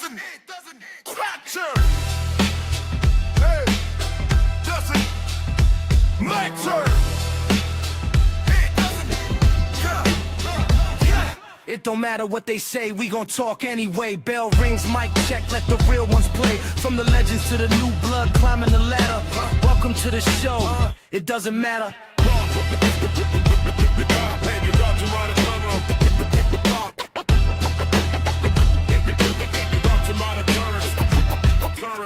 doesn't capture. Hey, doesn't matter. It don't matter what they say, we gon' talk anyway. Bell rings, mic check, let the real ones play. From the legends to the new blood, climbing the ladder. Welcome to the show, it doesn't matter.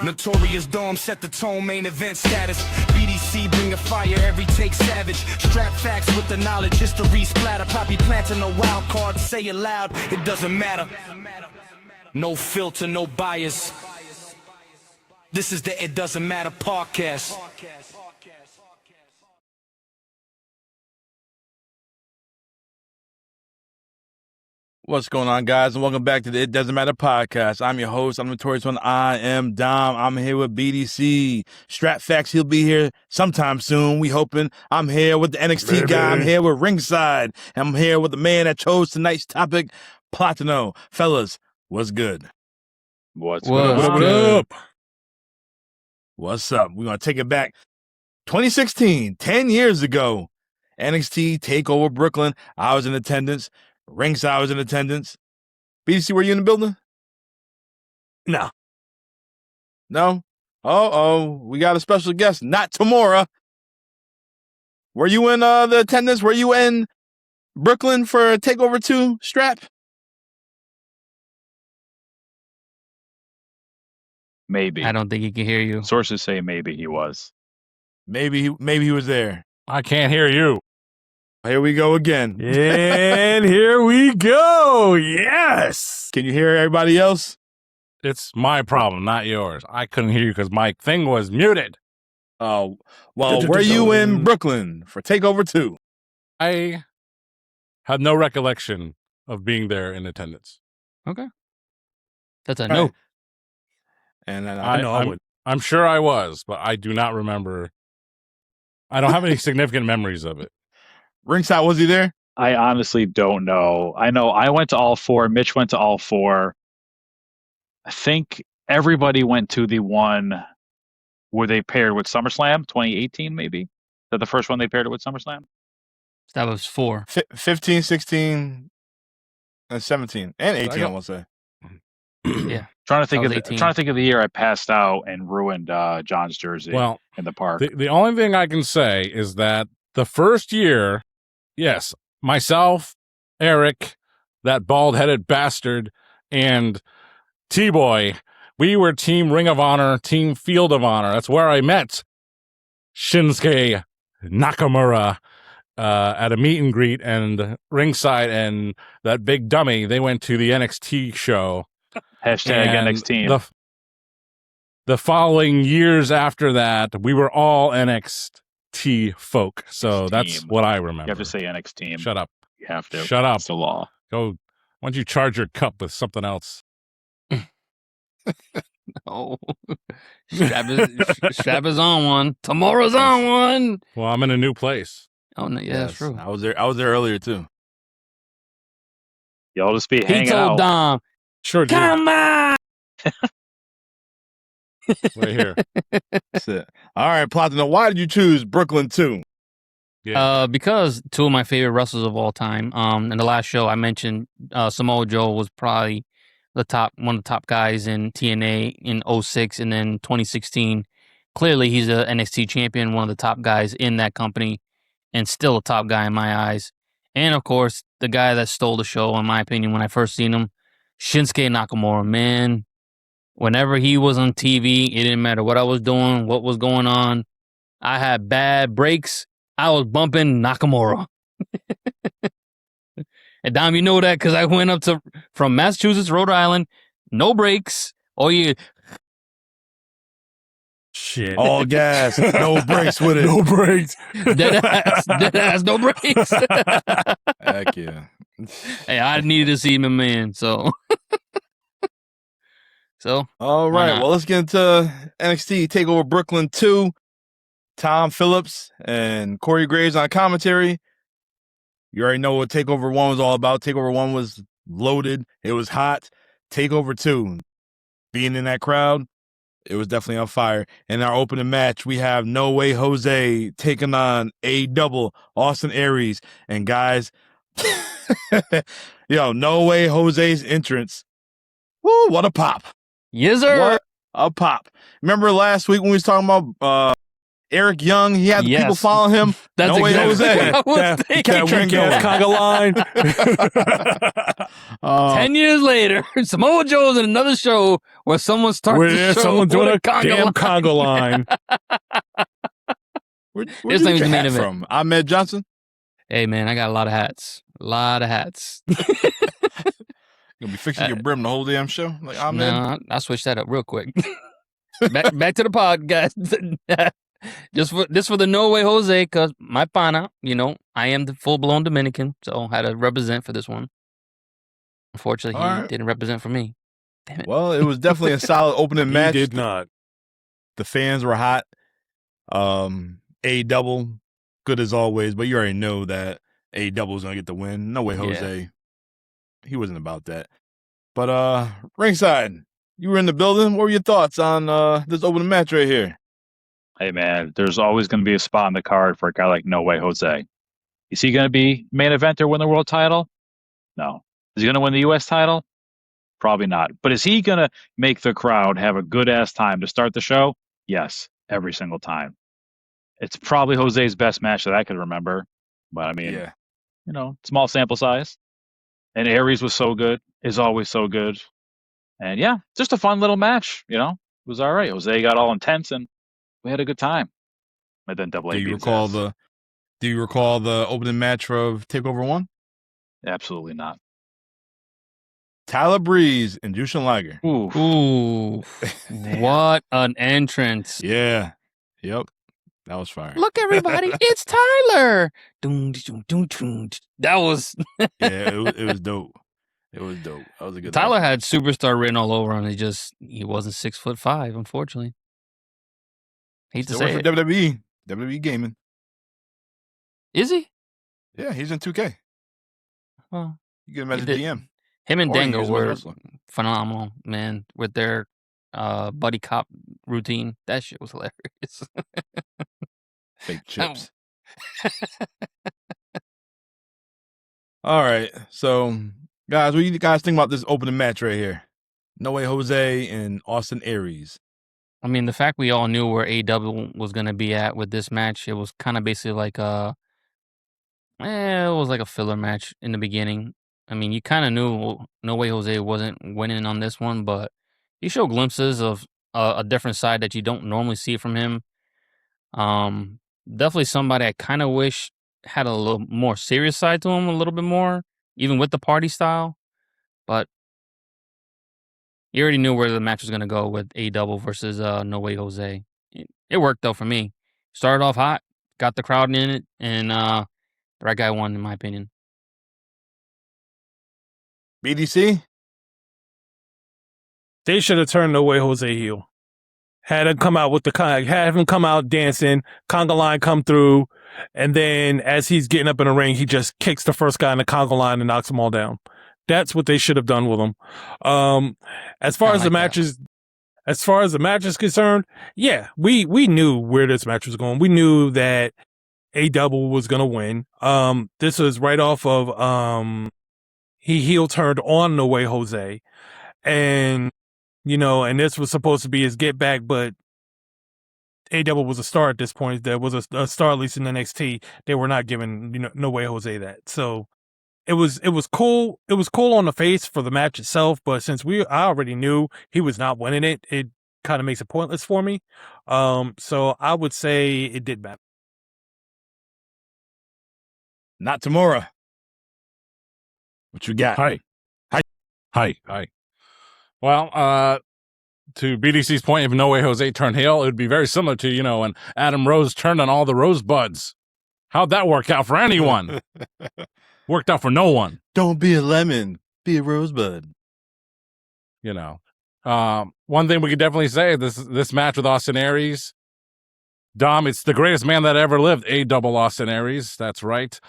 Notorious Dome set the tone, main event status. BDC bring a fire, every take savage. Strap facts with the knowledge, history splatter. Papi Platano, a wild card, say it loud, it doesn't matter. No filter, no bias. This is the It Doesn't Matter podcast. What's going on, guys, and welcome back to the It Doesn't Matter podcast. I'm your host. I'm Notorious one. I am Dom. I'm here with BDC. Strap Facts, he'll be here sometime soon. We hoping. I'm here with the NXT guy. I'm here with Ringside. I'm here with the man that chose tonight's topic, Platano. Fellas, what's good? What's up? What's up? We're going to take it back. 2016, 10 years ago, NXT TakeOver Brooklyn. I was in attendance. Ringside was in attendance. BDC, were you in the building? No. No? We got a special guest, not Tamora. Were you in the attendance? Were you in Brooklyn for TakeOver 2, Strap? Maybe. I don't think he can hear you. Sources say maybe he was. Maybe he was there. I can't hear you. Here we go again. And here we go. Yes. Can you hear everybody else? It's my problem, not yours. I couldn't hear you because my thing was muted. Oh, well, were you in Brooklyn for TakeOver 2? I have no recollection of being there in attendance. Okay. That's a no. And then I'm sure I was, but I do not remember. I don't have any significant memories of it. Ringside, was he there? I honestly don't know. I know I went to all four. Mitch went to all four. I think everybody went to the one where they paired with SummerSlam, 2018 maybe. Is that the first one they paired it with SummerSlam? That was 4. 15, 16, and 17. And 18, I want to say. Yeah. Trying to think of the year I passed out and ruined John's jersey in the park. The only thing I can say is that the first year, yes, myself, Eric, that bald-headed bastard, and T-Boy, we were Team Ring of Honor, Team Field of Honor. That's where I met Shinsuke Nakamura at a meet and greet, and Ringside and that big dummy, they went to the NXT show. Hashtag NXT. The following years after that, we were all NXT folk. So that's what I remember. You have to say NXT. Shut up. You have to. Shut up. It's the law. Go. Why don't you charge your cup with something else? No. Strap is on one. Tomorrow's on one. Well, I'm in a new place. Oh, no, yeah, that's true. I was there earlier, too. Y'all just be He hanging told out. Dom, Sure did. come on. Right here. That's it. All right, Platano, why did you choose Brooklyn 2? Yeah. Because 2 of my favorite wrestlers of all time. In the last show, I mentioned Samoa Joe was probably one of the top guys in TNA in 06 and then 2016. Clearly, he's a NXT champion, one of the top guys in that company, and still a top guy in my eyes. And of course, the guy that stole the show, in my opinion, when I first seen him, Shinsuke Nakamura. Man, whenever he was on TV, it didn't matter what I was doing, what was going on. I had bad breaks. I was bumping Nakamura. And Dom, you know that because I went up from Massachusetts, Rhode Island, no breaks. Oh, yeah. Shit. All gas, no brakes with it. No brakes. Dead ass, no breaks. Heck yeah. Hey, I needed to see my man, so. All right, well, let's get into NXT TakeOver Brooklyn 2. Tom Phillips and Corey Graves on commentary. You already know what TakeOver 1 was all about. TakeOver 1 was loaded. It was hot. TakeOver 2. being in that crowd, it was definitely on fire. In our opening match, we have No Way Jose taking on A-Double, Austin Aries. And guys, No Way Jose's entrance. Woo, what a pop. Yes, sir. What a pop. Remember last week when we was talking about Eric Young? He had the people following him. That's No Way exactly Jose. what I was thinking. That weak ass conga line. 10 years later, Samoa Joe's in another show where someone starts Where the show someone doing with a damn conga line. Where This did thing's you the main hat event. from? Ahmed Johnson? Hey, man, I got a lot of hats. A lot of hats. You'll be fixing your brim the whole damn show? Like Ahmed? No, I'll switch that up real quick. back to the podcast. Just for the No Way Jose, because my pana, I am the full-blown Dominican, so I had to represent for this one. Unfortunately, he didn't represent for me. Damn it. Well, it was definitely a solid opening match. He did not. The fans were hot. A-Double, good as always, but you already know that A-Double was going to get the win. No Way Jose. He wasn't about that. But Ringside, you were in the building. What were your thoughts on this opening match right here? Hey, man, there's always going to be a spot on the card for a guy like No Way Jose. Is he going to be main eventer, win the world title? No. Is he going to win the U.S. title? Probably not. But is he going to make the crowd have a good-ass time to start the show? Yes, every single time. It's probably Jose's best match that I could remember. But, I mean, small sample size. And Aries was so good, is always so good. And, yeah, just a fun little match, It was all right. Jose got all intense, and we had a good time. And then Double A. Do you recall the opening match of TakeOver 1? Absolutely not. Tyler Breeze and Jushin Liger. Ooh. What an entrance. Yeah. Yep. That was fire. Look, everybody, it's Tyler. That was... Yeah, it was dope. It was dope. That was a good Tyler match. had superstar written all over him. He wasn't 6'5", unfortunately. Hate to Still say work it. for WWE Gaming. Is he? Yeah, he's in 2K. Well, You get him as he a did. DM. Him and Or you Dango use him as a were wrestler. phenomenal, man, with their buddy cop routine. That shit was hilarious. Fake chips. All right. So, guys, what do you guys think about this opening match right here? No Way Jose and Austin Aries. I mean, the fact we all knew where A-Double was going to be at with this match, it was kind of basically like it was like a filler match in the beginning. I mean, you kind of knew No Way Jose wasn't winning on this one, but he showed glimpses of a different side that you don't normally see from him. Definitely somebody I kind of wish had a little more serious side to him, a little bit more, even with the party style. But you already knew where the match was going to go with A-Double versus No Way Jose. It worked, though, for me. Started off hot, got the crowd in it, and the right guy won, in my opinion. BDC? They should have turned No Way Jose heel. Had him come out have him come out dancing, conga line come through, and then as he's getting up in the ring, he just kicks the first guy in the conga line and knocks them all down. That's what they should have done with him. As far as the match is concerned, yeah, we knew where this match was going. We knew that A-Double was gonna win. This was right off of he heel turned on No Way Jose, and and this was supposed to be his get back, but A-Double was a star at this point. There was a star, at least in NXT. They were not giving No Way Jose that. So it was cool. It was cool on the face for the match itself, but since I already knew he was not winning it, it kind of makes it pointless for me. So I would say it did matter. Nakamura. What you got? Hi. Well, to BDC's point, if No Way Jose turned heel, it would be very similar to, when Adam Rose turned on all the rosebuds. How'd that work out for anyone? Worked out for no one. Don't be a lemon. Be a rosebud. One thing we could definitely say, this match with Austin Aries, Dom, it's the greatest man that ever lived, A-Double Austin Aries. That's right.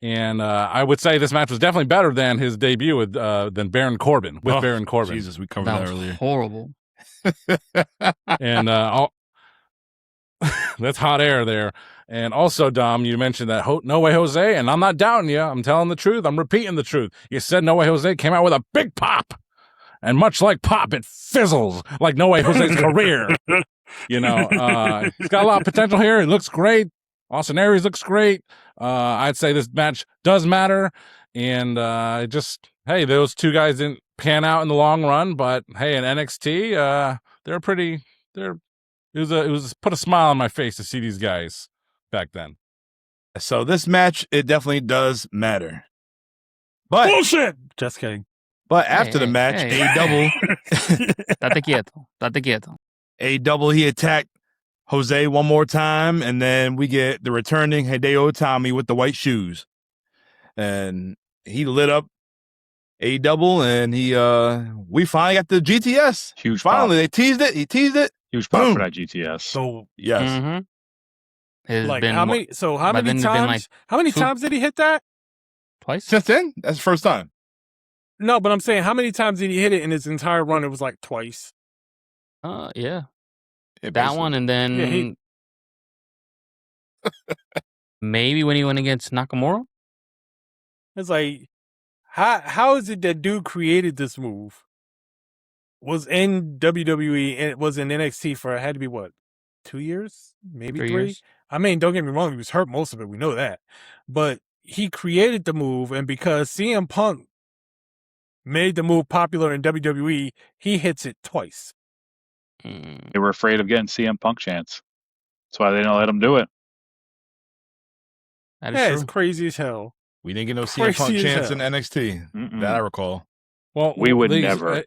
And I would say this match was definitely better than his debut than Baron Corbin, Baron Corbin. Jesus, we covered that earlier. Horrible. And that's hot air there. And also, Dom, you mentioned that No Way Jose, and I'm not doubting you. I'm telling the truth. I'm repeating the truth. You said No Way Jose came out with a big pop. And much like pop, it fizzles like No Way Jose's career. You know, he's got a lot of potential here. He looks great. Austin Aries looks great. I'd say this match does matter. And hey, those two guys didn't pan out in the long run, but hey, in NXT, it was put a smile on my face to see these guys back then. So this match, it definitely does matter. But Bullshit! Just kidding. But after the match, Date quieto. A-Double, he attacked Jose one more time, and then we get the returning Hideo Itami with the white shoes. And he lit up A-Double, and we finally got the GTS. Huge Finally, pop. they teased it. He teased it. Huge pop Boom. for that GTS. So Yes. Mm-hmm. like how many times? How many times did he hit that? Twice? Since then, that's the first time. No, but I'm saying how many times did he hit it in his entire run? It was like twice. Yeah. Yeah, That basically. one, and then maybe when he went against Nakamura. It's like, how is it that dude created this move? Was in WWE and it was in NXT for, it had to be what, 2 years? Maybe 3 3? years. I mean, don't get me wrong, he was hurt most of it. We know that. But he created the move, and because CM Punk made the move popular in WWE, he hits it twice. They were afraid of getting CM Punk chance. That's why they didn't let him do it. That Yeah, is it's true. crazy as hell. We didn't get no CM Punk Crazy as chance hell. in NXT Mm-mm. that I recall. Well, We would never.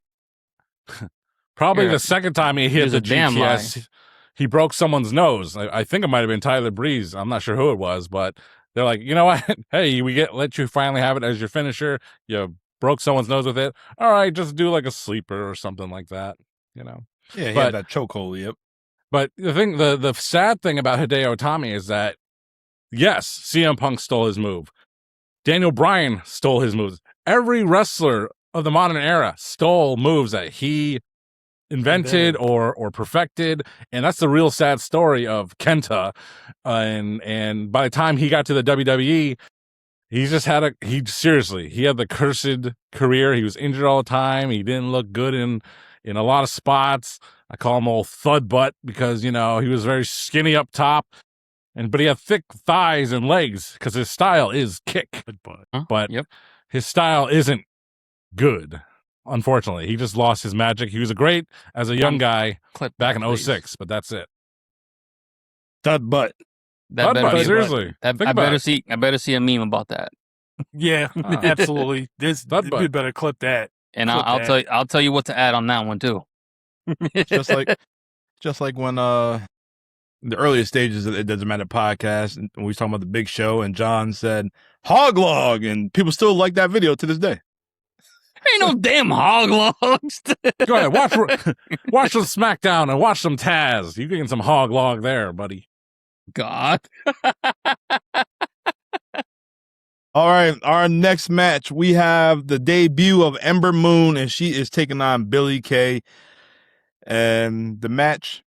Probably Yeah. the second time he He hit was the a damn GTS, he broke someone's nose. I think it might have been Tyler Breeze. I'm not sure who it was, but they're like, you know what? Hey, let you finally have it as your finisher. You broke someone's nose with it. All right, just do like a sleeper or something like that. You know. Yeah, he But- had that chokehold, yep. But the sad thing about Hideo Itami is that, yes, CM Punk stole his move. Daniel Bryan stole his moves. Every wrestler of the modern era stole moves that he invented or perfected, and that's the real sad story of Kenta. And by the time he got to the WWE, he just had he had the cursed career. He was injured all the time. He didn't look good in a lot of spots. I call him old thud butt because, he was very skinny up top, but he had thick thighs and legs because his style is kick. But Yep. his style isn't good, unfortunately. He just lost his magic. He was great as a young guy Clip back in that, please. 06, but that's it. Stud butt. That Thud better butt, be- seriously. that- Think I about better it. see. I better see a meme about that. Yeah, Ah. absolutely. Thud butt. We better clip that. And Clip I'll that. tell you. I'll tell you what to add on that one too. just like when the earliest stages of It Doesn't Matter podcast, and we was talking about the Big Show, and John said hog log, and people still like that video to this day. Ain't no damn hog logs. Go ahead, watch some SmackDown and watch some Taz. You getting some hog log there, buddy. God. All right, our next match, we have the debut of Ember Moon, and she is taking on Billie Kay. And the match,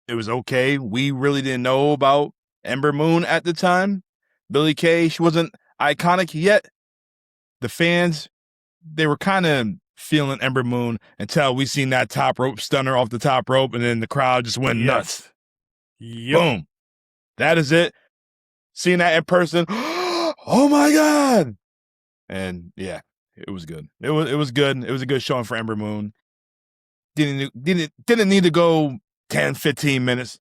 it was okay. We really didn't know about Ember Moon at the time. Billie Kay, she wasn't iconic yet. The fans, they were kind of feeling Ember Moon until we seen that top rope stunner off the top rope, and then the crowd just went nuts. Yep. Boom. That is it. Seeing that in person, oh my God. And yeah, it was good. It was good. It was a good showing for Ember Moon. Didn't need to go 10, 15 minutes.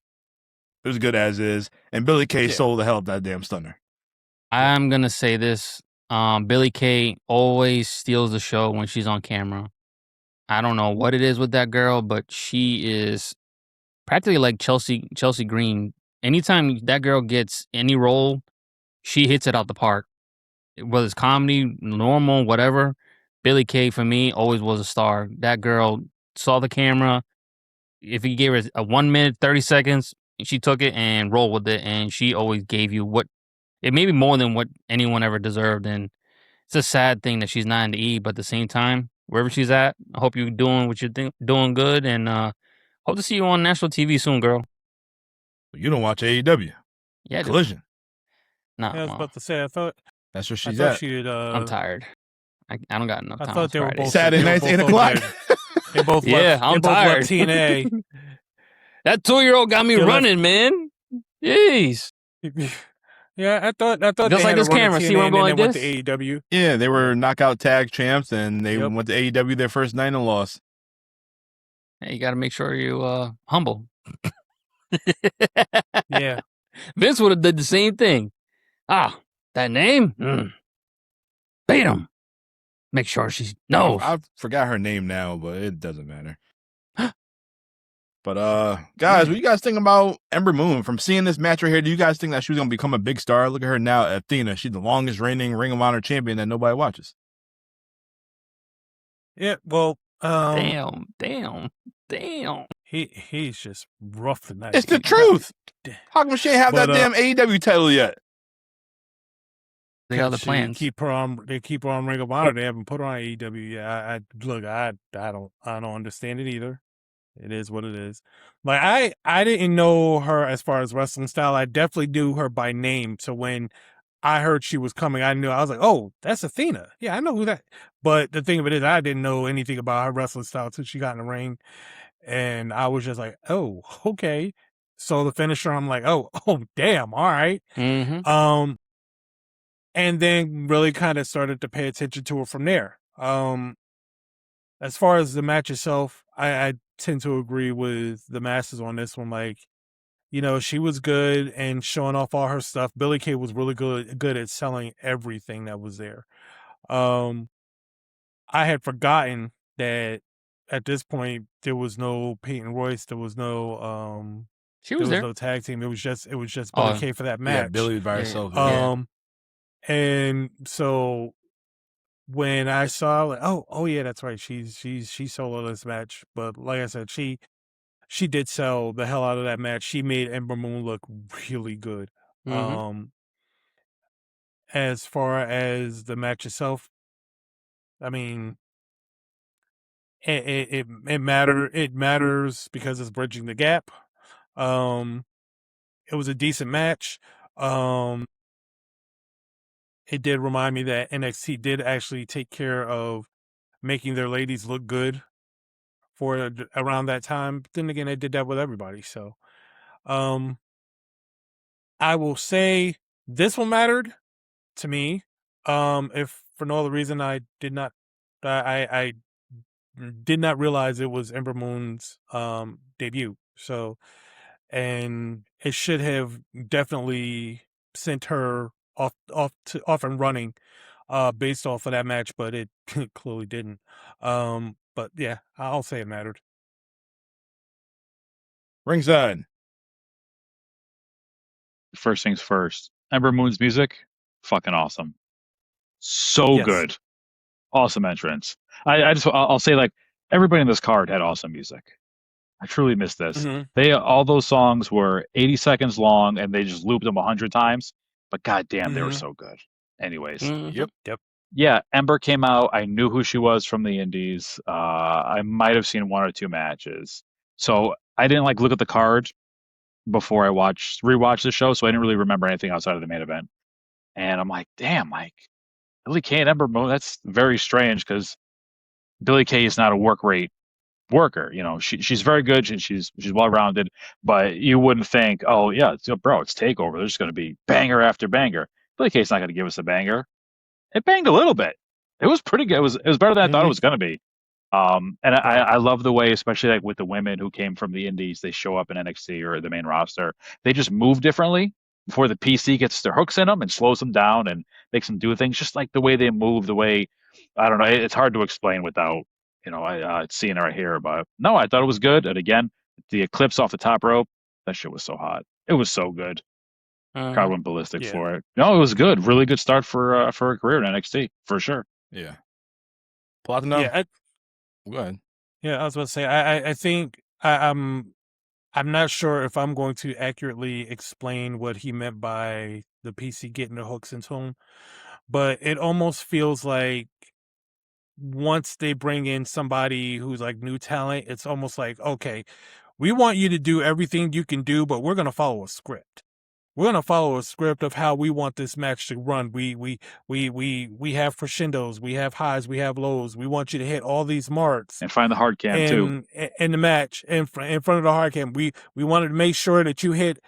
It was good as is. And Billie Kay sold the hell out of that damn stunner. I'm gonna say this. Billie Kay always steals the show when she's on camera. I don't know what it is with that girl, but she is practically like Chelsea Green. Anytime that girl gets any role, she hits it out the park. Whether it's comedy, normal, whatever. Billie Kay for me always was a star. That girl saw the camera. If you gave her a 1 minute, 30 seconds, she took it and rolled with it, and she always gave you it may be more than what anyone ever deserved. And it's a sad thing that she's not in the E, but at the same time, wherever she's at. I hope you're doing what you're doing good, and hope to see you on national TV soon, girl. You don't watch AEW. Yeah, I do. Collision. Nah, Yeah, I was well, about to say. I thought That's where I she's thought at. she'd. I'm tired. I don't got enough I time. thought on they were Fridays. both Saturday they were nights, both 8 over o'clock. there. They both Yeah, left. I'm They both tired. left TNA. That 2-year-old got me They left- running, man. Jeez. Yeah, I thought Just they like had this a run camera. at See TNA where I'm and then going they like went to this? AEW. Yeah, they were knockout tag champs, and they Yep. went to AEW their first night and lost. Hey, you got to make sure you humble. Yeah. Vince would have did the same thing. Ah, that name? Beat him. Make sure she knows. I forgot her name now, but it doesn't matter. But guys, what you guys think about Ember Moon? From seeing this match right here, do you guys think that she was gonna become a big star? Look at her now, Athena. She's the longest reigning Ring of Honor champion that nobody watches. Yeah. Well. Damn. He's just rough tonight. It's the truth. How come she ain't have that damn AEW title yet? They got the plans. They keep her on Ring of Honor. They haven't put her on AEW yet. I don't understand it either. It is what it is. Like I didn't know her as far as wrestling style. I definitely knew her by name. So when I heard she was coming, I was like, oh, that's Athena. Yeah, I know who that. But the thing of it is, I didn't know anything about her wrestling style until she got in the ring, and I was just like, oh, okay. So the finisher, I'm like, oh, damn, all right. Mm-hmm. And then really kind of started to pay attention to her from there. As far as the match itself, I tend to agree with the masses on this one. Like, she was good and showing off all her stuff. Billie Kay was really good at selling everything that was there. I had forgotten that at this point there was no Peyton Royce, there was no She was there. no tag team. It was just Billie Kay for that match. Yeah, Billy was by Yeah. herself. Yeah. And so when I saw, like, oh yeah, that's right, she soloed this match. But like I said, she did sell the hell out of that match. She made Ember Moon look really good. Mm-hmm. As far as the match itself, I mean, it matters because it's bridging the gap. It was a decent match. It did remind me that NXT did actually take care of making their ladies look good for around that time. But then again, they did that with everybody. So, I will say this one mattered to me. If for no other reason, I did not realize it was Ember Moon's debut. So, and it should have definitely sent her off and running based off of that match, but it clearly didn't. But yeah, I'll say it mattered. Ringside. First things first. Ember Moon's music, fucking awesome. So Yes. good. Awesome entrance. I'll say, like, everybody in this card had awesome music. I truly missed this. Mhm. All those songs were 80 seconds long and they just looped them 100 times, but goddamn, they were Mhm. so good. Anyways, Mm-hmm. Yep. yeah, Ember came out. I knew who she was from the indies. I might have seen one or two matches. So I didn't look at the card before I rewatched the show, so I didn't really remember anything outside of the main event. And I'm like, damn, Billie Kay and Ember Moon, that's very strange because Billie Kay is not a work rate worker. She's very good. She's well rounded, but you wouldn't think, oh yeah, it's TakeOver. There's going to be banger after banger. Billie Kay's not going to give us a banger. It banged a little bit. It was pretty good. It was better than I thought it was going to be. And I love the way, especially with the women who came from the indies, they show up in NXT or the main roster. They just move differently before the PC gets their hooks in them and slows them down and makes them do things. Just like the way they move, the way, I don't know. It's hard to explain without, seeing it right here. But no, I thought it was good. And again, the eclipse off the top rope, that shit was so hot. It was so good. Crowd went ballistic Yeah. for it. No, it was good. Really good start for a career in NXT for sure. Yeah. Platinum. Yeah. Go ahead. Yeah, I was about to say, I think I'm not sure if I'm going to accurately explain what he meant by the PC getting the hooks into him, but it almost feels like once they bring in somebody who's like new talent, it's almost like, okay, we want you to do everything you can do, but we're going to follow a script. We're going to follow a script of how we want this match to run. We have crescendos, we have highs, we have lows. We want you to hit all these marks And find the hard cam too. in the match in front of the hard cam. We wanted to make sure that you hit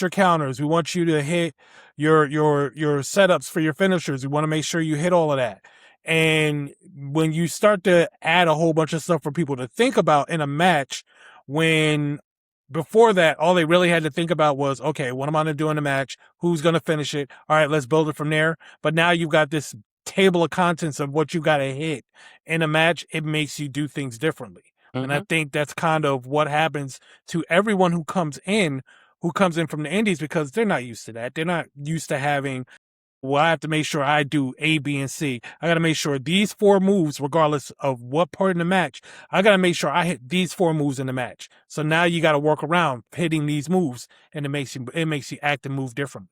your counters. We want you to hit your setups for your finishers. We want to make sure you hit all of that. And when you start to add a whole bunch of stuff for people to think about in a match, when before that, all they really had to think about was, okay, what am I going to do in the match? Who's going to finish it? All right, let's build it from there. But now you've got this table of contents of what you got to hit in a match. It makes you do things differently. And I think that's kind of what happens to everyone who comes in from the indies, because they're not used to that. They're not used to having, well, I have to make sure I do A, B, and C. I got to make sure these 4 moves, regardless of what part in the match, I got to make sure I hit these 4 moves in the match. So now you got to work around hitting these moves, and it makes you act and move differently.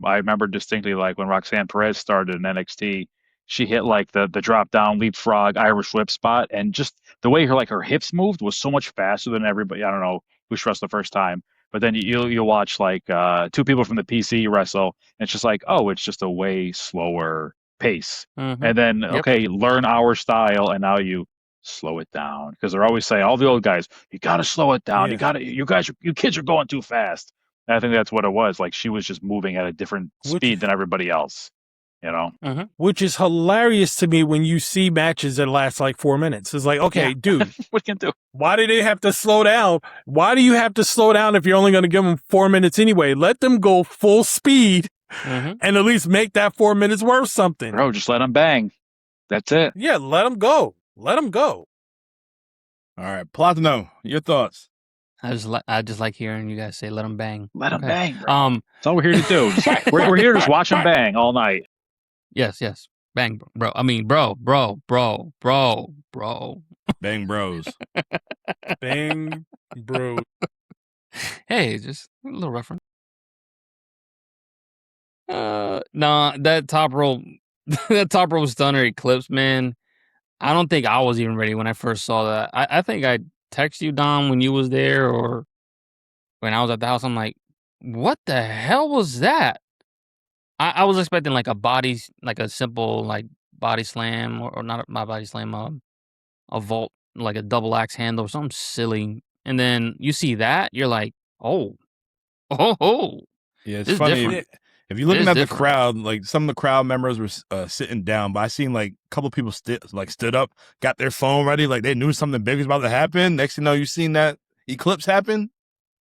I remember distinctly, like when Roxanne Perez started in NXT, she hit like the drop down leapfrog Irish whip spot, and just the way her hips moved was so much faster than everybody. I don't know who she wrestled the first time, but then you'll watch like 2 people from the PC wrestle, and it's just like, oh, it's just a way slower pace. And then okay, learn our style, and now you slow it down, because they're always saying, all the old guys, you got to slow it down. Yeah. You kids are going too fast. And I think that's what it was. Like, she was just moving at a different speed than everybody else, you know? Which is hilarious to me when you see matches that last like 4 minutes. It's like, okay, dude, What can do? why do they have to slow down? Why do you have to slow down if you're only going to give them 4 minutes anyway? Let them go full speed and at least make that 4 minutes worth something. Bro, just let them bang. That's it. Yeah, let them go. Let them go. All right, Platano, your thoughts? I just like hearing you guys say, "Let them bang." Let them Okay. bang, bro. That's all we're here to do. We're here to just watch them bang all night. Yes, bang, bro. I mean, bro. Bang bros. Bang, bro. Hey, just a little reference. Nah, that top rope, that top rope stunner eclipse, man. I don't think I was even ready when I first saw that. I think I texted you, Dom, when you was there, or when I was at the house. I'm like, what the hell was that? I was expecting like a simple like body slam, or not my body slam, a vault, like a double axe handle or something silly. And then you see that, you're like, oh. Yeah, it's This is funny. different. If you're looking It is at the different. crowd, like some of the crowd members were sitting down, but I seen like a couple people stood up, got their phone ready, like they knew something big was about to happen. Next thing you know, you seen that eclipse happen.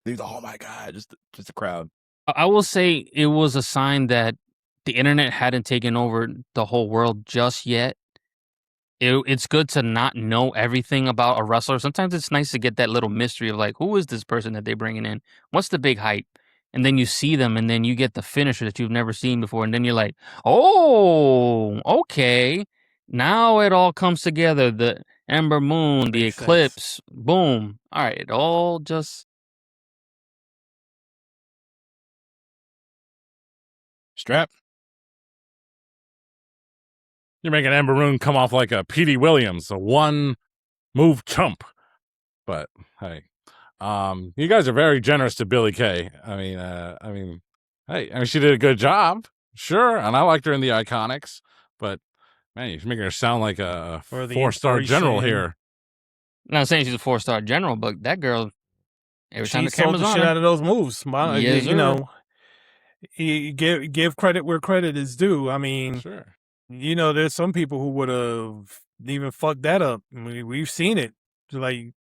They was like, oh my god, just the crowd. I will say it was a sign that the internet hadn't taken over the whole world just yet. It's good to not know everything about a wrestler. Sometimes it's nice to get that little mystery of like, who is this person that they're bringing in? What's the big hype? And then you see them, and then you get the finisher that you've never seen before, and then you're like, oh, okay. Now it all comes together. The Ember Moon, the Makes sense. eclipse, boom. All right, it all just... Strap. You're making Ember Moon come off like a Petey Williams, a 1-move chump. But hey, you guys are very generous to Billie Kay. I mean, she did a good job, sure, and I liked her in the Iconics. But man, you're making her sound like a Or the 4-star general inspiration. here. I'm not saying she's a 4-star general, but that girl, every time She the sold camera's the on shit her, out of those moves. Yes, You sir. know, you give credit where credit is due. I mean, Sure. you know, there's some people who would have even fucked that up. I mean, we've seen it. It's like,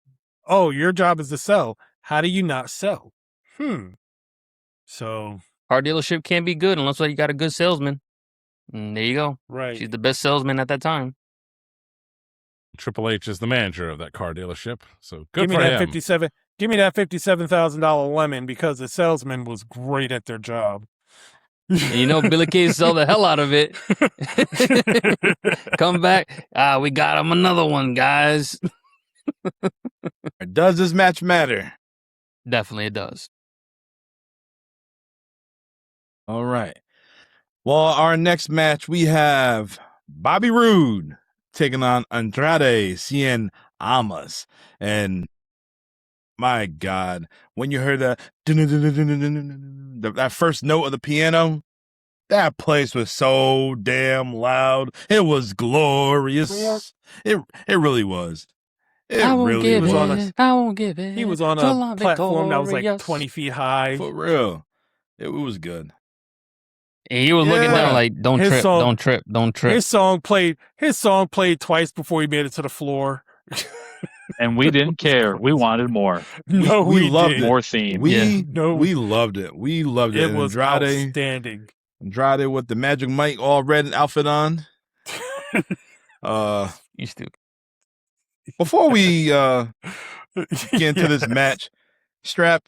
oh, your job is to sell. How do you not sell? So, car dealership can't be good unless you got a good salesman. And there you go. right. She's the best salesman at that time. Triple H is the manager of that car dealership, so good Give me for that him. 57. Give me that $57,000 lemon, because the salesman was great at their job. And you know Billie Kay sell the hell out of it. Come back. We got him another one, guys. Does this match matter? Definitely it does. All right. Well, our next match, we have Bobby Roode taking on Andrade, Cien, Almas. And my God, when you heard that first note of the piano, that place was so damn loud. It was glorious. It really was. It I won't really give was. it. I won't give it. He was on So a long, platform that was like victorious. 20 feet high. For real. It was good. And he was looking down Yeah. like, "Don't His trip, song- don't trip, don't trip." His song played twice before he made it to the floor. And we didn't care. We wanted more. No, we we loved didn't. it. More theme. We loved it. We loved it. It And was outstanding. Andrade with the Magic Mike all red outfit on. You stupid. Before we get into this match, Strap,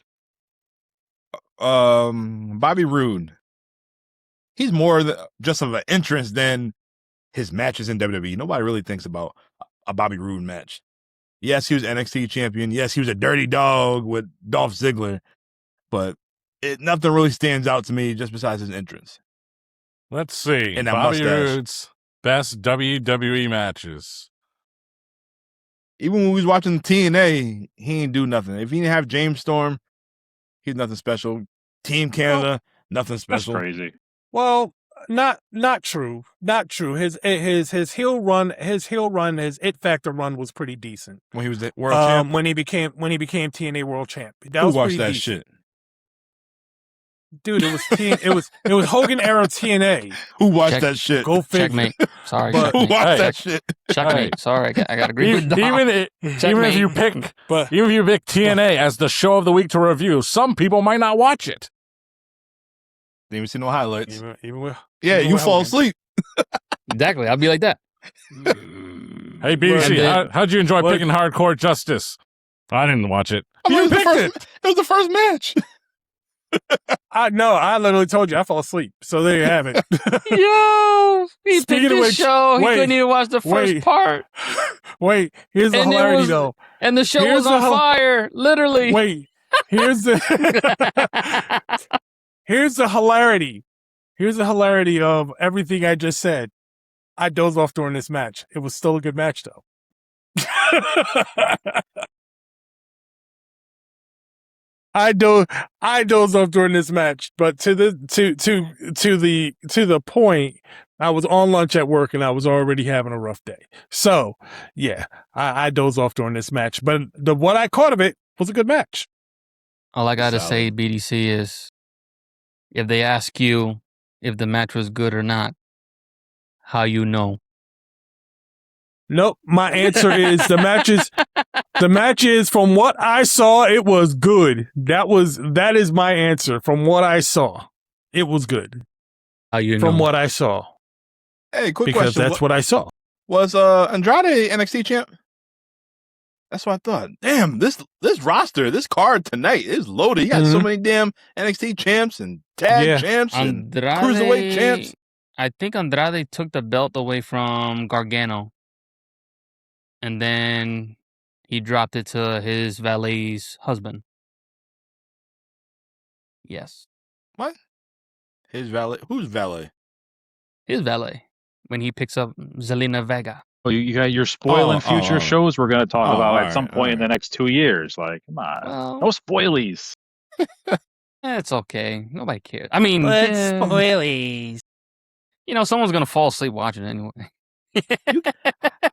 Bobby Roode, he's more just of an entrance than his matches in WWE. Nobody really thinks about a Bobby Roode match. Yes, he was NXT champion. Yes, he was a dirty dog with Dolph Ziggler, but nothing really stands out to me just besides his entrance. Let's see. And that Bobby mustache. Roode's best WWE matches. Even when we was watching TNA, he ain't do nothing. If he didn't have James Storm, he's nothing special. Team Canada, nothing That's special. crazy. Well, not true. Not true. His heel run, his It Factor run was pretty decent. When he was the world champ, When he became TNA World Champ. That who was watched pretty that decent. shit? Dude, it was Hogan era TNA. Who watched Check- that shit? Go figure. Checkmate. Sorry, But- Who checkmate. watched Hey. that shit? Checkmate. Sorry, I gotta agree with Dom. Even if you pick But TNA as the show of the week to review, some people might not watch it. Didn't even see no highlights. even with Yeah, even you with fall Hogan. asleep. Exactly. I'll be like that. Hey, BBC, And then- how'd you enjoy What? picking Hardcore Justice? I didn't watch it. I mean, You it was the picked first. It was the first match. I literally told you I fell asleep. So there you have it. Yo, he Speaking picked of this which, show. He wait, couldn't even watch the first wait. part, Wait, here's the And it hilarity was- though. and the show Here's was on the hel- fire. Literally. Wait, here's the here's the hilarity. Here's the hilarity of everything I just said. I dozed off during this match. It was still a good match though. I dozed off during this match, but to the point, I was on lunch at work and I was already having a rough day. So yeah, I dozed off during this match, but what I caught of it was a good match. All I gotta Solid. say, BDC, is if they ask you if the match was good or not, how you know? Nope. My answer is the matches from what I saw, it was good. That is my answer. From what I saw, it was good. How you know? From what I saw. Hey, quick Because question. that's what I saw. Was Andrade NXT champ? That's what I thought. Damn, this roster, this card tonight is loaded. You got so Mhm. many damn NXT champs and tag Yeah. champs and Andrade, cruiserweight champs. I think Andrade took the belt away from Gargano, and then he dropped it to his valet's husband. Yes, His valet. Who's valet? his valet when he picks up Zelina Vega. Oh, you're spoiling future oh. shows we're going to talk Oh, about all at some right, point all in the next 2 years. Like, come on. Well, No spoilies. it's okay. Nobody cares. I mean, spoilies. you know, someone's gonna fall asleep watching it anyway. I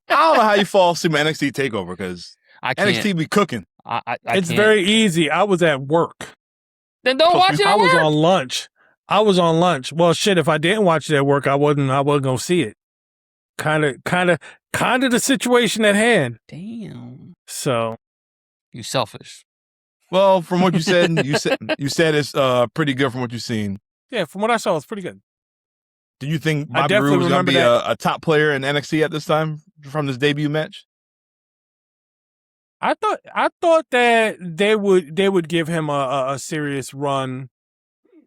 don't know how you fall asleep in NXT TakeOver because I can't. NXT be cooking. I It's can't. very easy. I was at work. Then don't watch it. I At was work. on lunch. Well, shit, if I didn't watch it at work, I wasn't going to see it. Kind of the situation at hand. Damn, So, you selfish. Well, from what you said, you said it's pretty good from what you've seen. yeah, from what I saw, it's pretty good. Do you think I Bobby definitely Roode is going to remember be a top player in NXT at this time from this debut match? I thought that they would give him a serious run.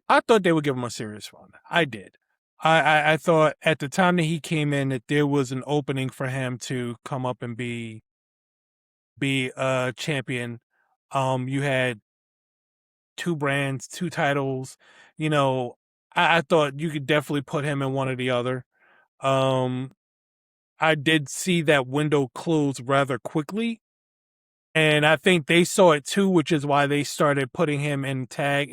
I thought they would give him a serious run. I did. I thought at the time that he came in that there was an opening for him to come up and be a champion. You had 2 brands, 2 titles. You know, I thought you could definitely put him in one or the other. I did see that window close rather quickly. And I think they saw it too, which is why they started putting him in tag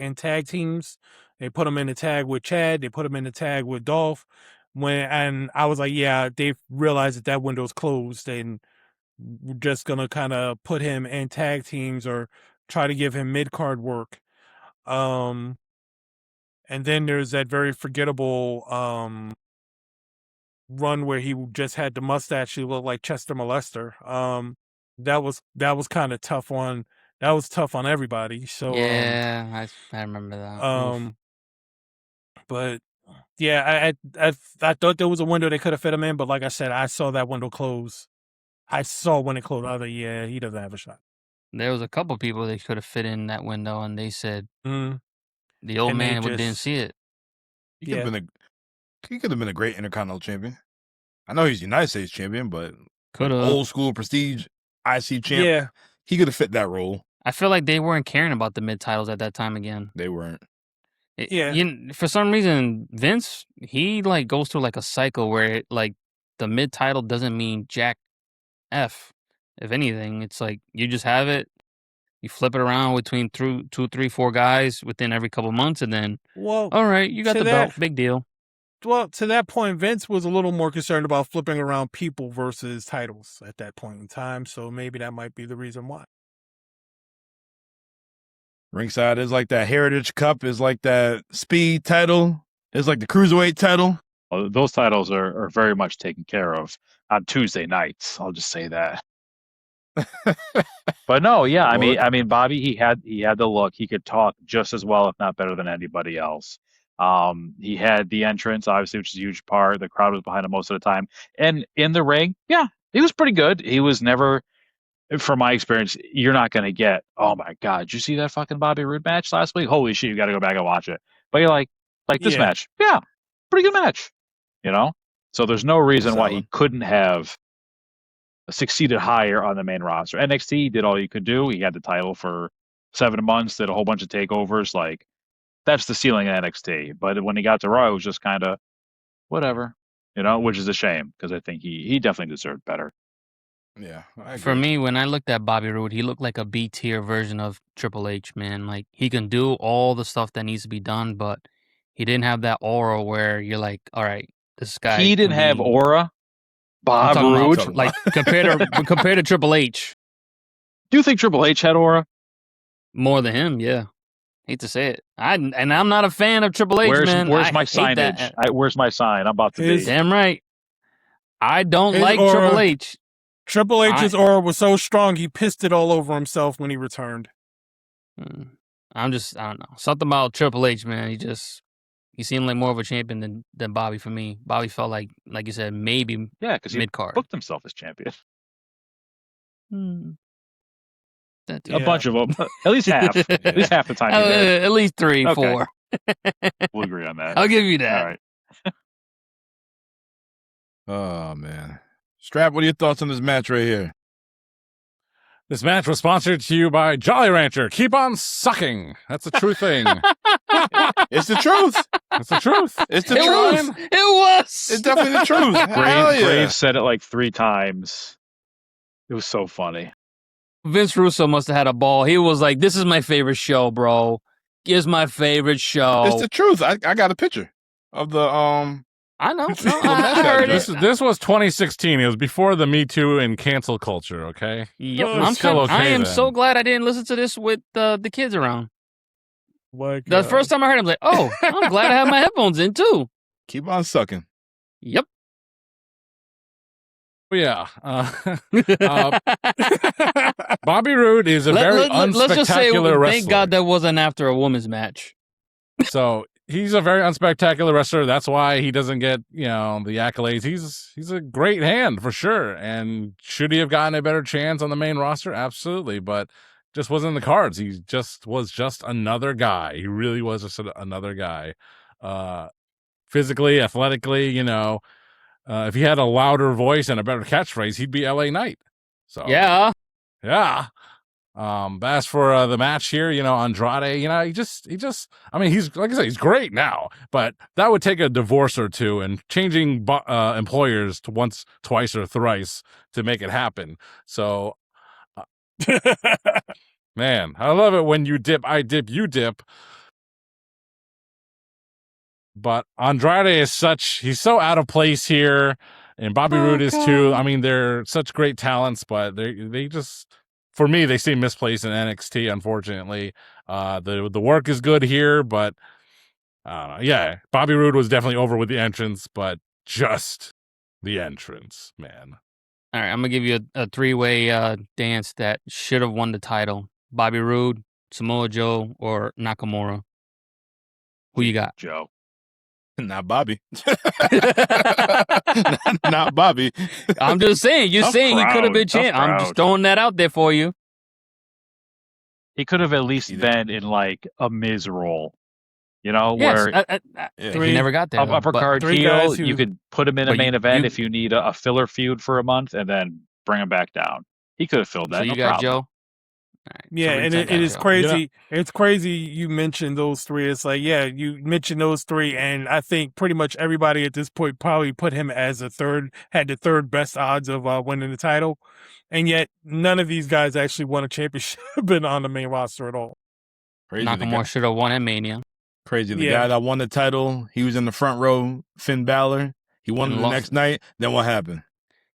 teams. They put him in the tag with Chad. They put him in the tag with Dolph. And I was like, yeah, they realized that window's closed, and we're just gonna kind of put him in tag teams or try to give him mid card work. And then there's that very forgettable run where he just had the mustache. He looked like Chester Molester. That was kind of tough on. That was tough on everybody. So yeah, I remember that. Oof. But yeah, I thought there was a window they could have fit him in, but like I said, I saw that window close. I saw when it closed. I was like, yeah, he doesn't have a shot. There was a couple people they could have fit in that window, and they said the old And they man didn't just- see it. He could have been a great Intercontinental champion. I know he's United States champion, but Could have. old school prestige IC champ. Yeah, He could have fit that role. I feel like they weren't caring about the mid titles at that time again. They weren't. Yeah. For some reason, Vince, he like goes through like a cycle where like the mid title doesn't mean jack F. If anything, it's like you just have it, you flip it around between 2, 3, 4 guys within every couple months, and then well, all right, you got to the belt, that- big deal. well, to that point, Vince was a little more concerned about flipping around people versus titles at that point in time. So maybe that might be the reason why. Ringside is like that Heritage Cup, is like that Speed title, is like the Cruiserweight title. Well, those titles are very much taken care of on Tuesday nights. I'll just say that. But no, yeah, I mean, Bobby, he had the look. He could talk just as well, if not better, than anybody else. He had the entrance, obviously, which is a huge part. The crowd was behind him most of the time, and in the ring, yeah, he was pretty good. He was never, from my experience, you're not going to get, oh my God, did you see that fucking Bobby Roode match last week? Holy shit, you got to go back and watch it. But you're like this Yeah. match, yeah, pretty good match, you know. So there's no reason why he couldn't have succeeded higher on the main roster. NXT did all you could do. He had the title for 7 months, did a whole bunch of takeovers. Like, that's the ceiling in NXT. But when he got to Raw, it was just kind of whatever, you know, which is a shame because I think he definitely deserved better. Yeah. I For agree. me, when I looked at Bobby Roode, he looked like a B tier version of Triple H, man. Like he can do all the stuff that needs to be done, but he didn't have that aura where you're like, all right, this guy. He didn't can have be- aura. I'm Bob talking about, Roode. like compared to Triple H, Do you think Triple H had aura? more than him, yeah. Hate to say it, and I'm not a fan of Triple H, man. Where's I my hate that. signage? Where's my sign? I'm about to His- be. Damn right. I don't His like aura- Triple H. Triple H's aura was so strong he pissed it all over himself when he returned. I don't know. Something about Triple H, man. He seemed like more of a champion than Bobby for me. Bobby felt like you said, maybe Yeah, because he mid card. booked himself as champion. That A bunch of them, at least half. At least half the time. he did. at least 3, Okay. 4. We'll agree on that. I'll give you that. All right. Oh, man. Strap, what are your thoughts on this match right here? This match was sponsored to you by Jolly Rancher. Keep on sucking. That's a true thing. It's the truth. That's the truth. It's the It truth. was. It was. It's definitely the truth. Hell yeah. Graves said it like 3 times. It was so funny. Vince Russo must have had a ball. He was like, "This is my favorite show, bro. It's my favorite show." It's the truth. I got a picture of the I know. Well, No, that's I heard that it. This was 2016. It was before the Me Too and cancel culture, okay? Yep. Oh, I'm still I okay am then. so glad I didn't listen to this with the kids around. Like, The first time I heard it, I'm like, oh, I'm glad I have my headphones in too. keep on sucking. Yep. Yeah. Bobby Roode is a very let's just say, unspectacular wrestler. thank God that wasn't after a women's match. So he's a very unspectacular wrestler. That's why he doesn't get, the accolades. He's a great hand for sure. And should he have gotten a better chance on the main roster? Absolutely. But just wasn't in the cards. He just was just another guy. He really was just another guy. Physically, athletically, if he had a louder voice and a better catchphrase, he'd be LA Knight. So Yeah. yeah. But as for the match here, Andrade, he just, I mean, he's, like I said, he's great now, but that would take a divorce or two and changing employers to once, twice, or thrice to make it happen. So, man, I love it when you dip, I dip, you dip. But Andrade is he's so out of place here, and Bobby Roode is too. I mean, they're such great talents, but they just, for me, they seem misplaced in NXT, unfortunately. The work is good here, but yeah, Bobby Roode was definitely over with the entrance, but just the entrance, man. All right, I'm gonna give you a three-way dance that should have won the title: Bobby Roode, Samoa Joe, or Nakamura. Who you got? Joe. Not Bobby. not Bobby. I'm just saying. You're Tough saying he could have been crowd, champ. tough I'm just crowd. throwing that out there for you. He could have at least Either. been in like a Miz role, Yes, where Yeah. he never got there. though, upper but- card three heel. guys who- You could put him in a But main you- event you- if you need a filler feud for a month, and then bring him back down. He could have filled that. So you no got problem. Joe. All right, Yeah, so and Ringside it got is Joe. crazy. It's crazy you mentioned those three. It's like, yeah, you mentioned those three, and I think pretty much everybody at this point probably put him as had the third best odds of winning the title, and yet none of these guys actually won a championship and on the main roster at all. Crazy. The guy, Nakamura should have won at Mania. crazy. The Yeah. guy that won the title, he was in the front row, Finn Balor. He won And the lost next it. night. Then what happened?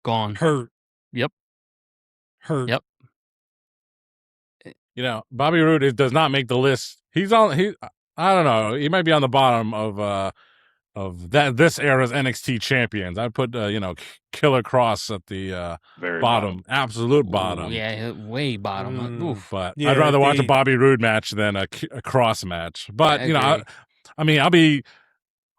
Gone. Hurt. Yep. Hurt. Yep. Bobby Roode does not make the list. I don't know. He might be on the bottom of this era's NXT champions. I put Killer Cross at the Very bottom, absolute Ooh, bottom. yeah, way bottom. Mm. Oof. But Yeah, I'd rather watch a they- Bobby Roode match than a Cross match. But I agree.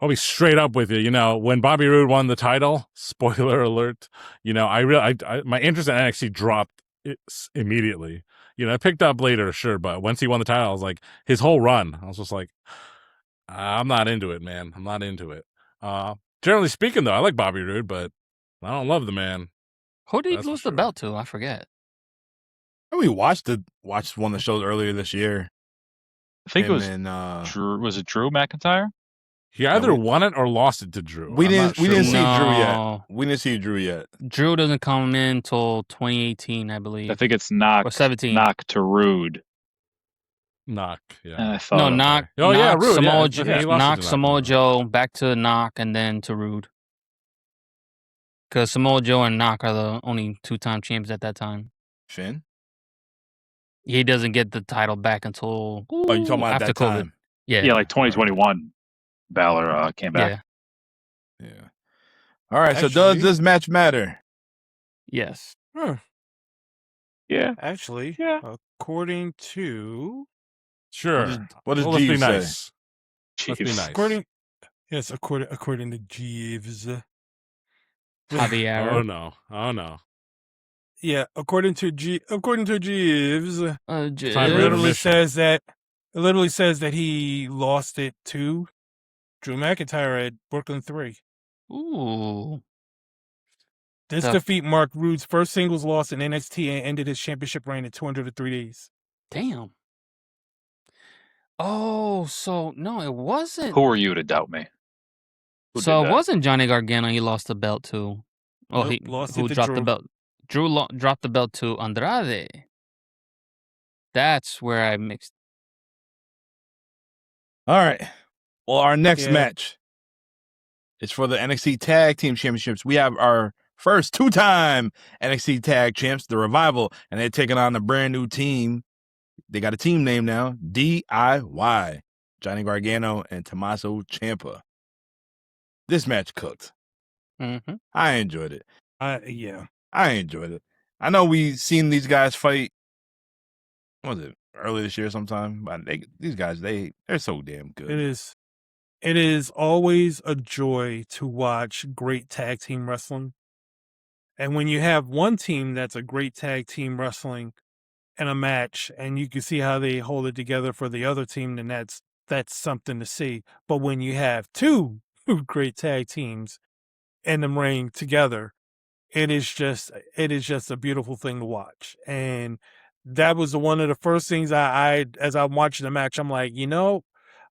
I'll be straight up with you. When Bobby Roode won the title, spoiler alert. My interest in NXT dropped immediately. I picked up later, sure, but once he won the title, I was like, his whole run, I was just like, I'm not into it, man. I'm not into it. Generally speaking, though, I like Bobby Roode, but I don't love the man. Who did he That's for lose sure. the belt to? I forget. We watched one of the shows earlier this year. I think it was And Drew. Was it Drew McIntyre? He either we- won it or lost it to Drew. we I'm didn't not we sure didn't see which. Drew yet. No. We didn't see Drew yet. Drew doesn't come in until 2018, I believe. I think it's or 17. knock to Rude. Knock. Yeah. And I thought, No, okay. knock. Oh, yeah, knock Rude, Samoa yeah. Joe, Yeah, he lost knock it to Samoa Nakamura. Joe, back to knock, and then to Rude. Because Samoa Joe and Knock are the only two-time champs at that time. Finn. He doesn't get the title back until Oh, you talking about after that COVID. time? Yeah, Yeah, like 2021. Balor came back. yeah, Yeah. All right. So does Actually- this match matter? yes. Yeah. Actually, Yeah. according to Sure. What does Well, let's be Jeeves say? nice. Let's be Jeez. nice. according to Jeeves. Javier. Oh no. Yeah, according to Jeeves, Time it for literally intermission. says that he lost it to Drew McIntyre at Brooklyn 3. Ooh. This Tough. defeat marked Roode's first singles loss in NXT and ended his championship reign in 203 days. Damn. Oh, so no, it wasn't. Who are you to doubt me? Who So did it that? wasn't Johnny Gargano he lost the belt to. Oh, Nope, he lost who it to dropped the Drew. belt. Drew dropped the belt to Andrade. That's where I mixed. All right. Well, our next Yeah. match is for the NXT Tag Team Championships. We have our first two-time NXT Tag Champs, the Revival, and they're taking on a brand new team. They got a team name now, DIY. Johnny Gargano and Tommaso Ciampa. This match cooked. Mm-hmm. I enjoyed it. Yeah. I enjoyed it. I know we seen these guys fight. What was it, early this year sometime? But these guys, they're so damn good. It is always a joy to watch great tag team wrestling. And when you have one team that's a great tag team wrestling in a match and you can see how they hold it together for the other team, then that's something to see. But when you have two great tag teams in the ring together, it is just a beautiful thing to watch. And that was one of the first things I as I'm watching the match, I'm like,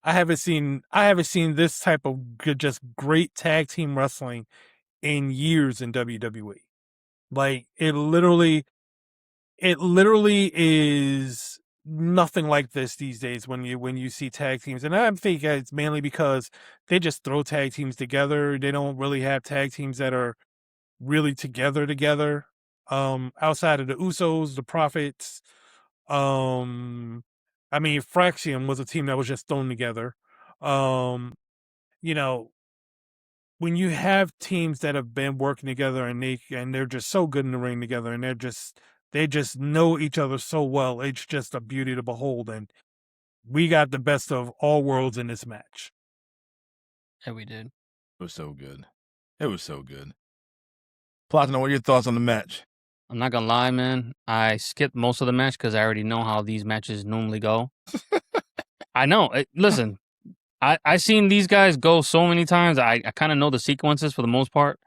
I haven't seen this type of good, just great tag team wrestling in years in WWE. Like it literally is nothing like this these days when you see tag teams. And I think it's mainly because they just throw tag teams together. They don't really have tag teams that are really together. Outside of the Usos, the Prophets, Fraxium was a team that was just thrown together. You know, when you have teams that have been working together and they're just so good in the ring together and they just know each other so well, it's just a beauty to behold. And we got the best of all worlds in this match. Yeah, we did. It was so good. It was so good. Platano, what are your thoughts on the match? I'm not gonna lie, man. I skipped most of the match because I already know how these matches normally go. I know. Listen, I seen these guys go so many times. I kind of know the sequences for the most part,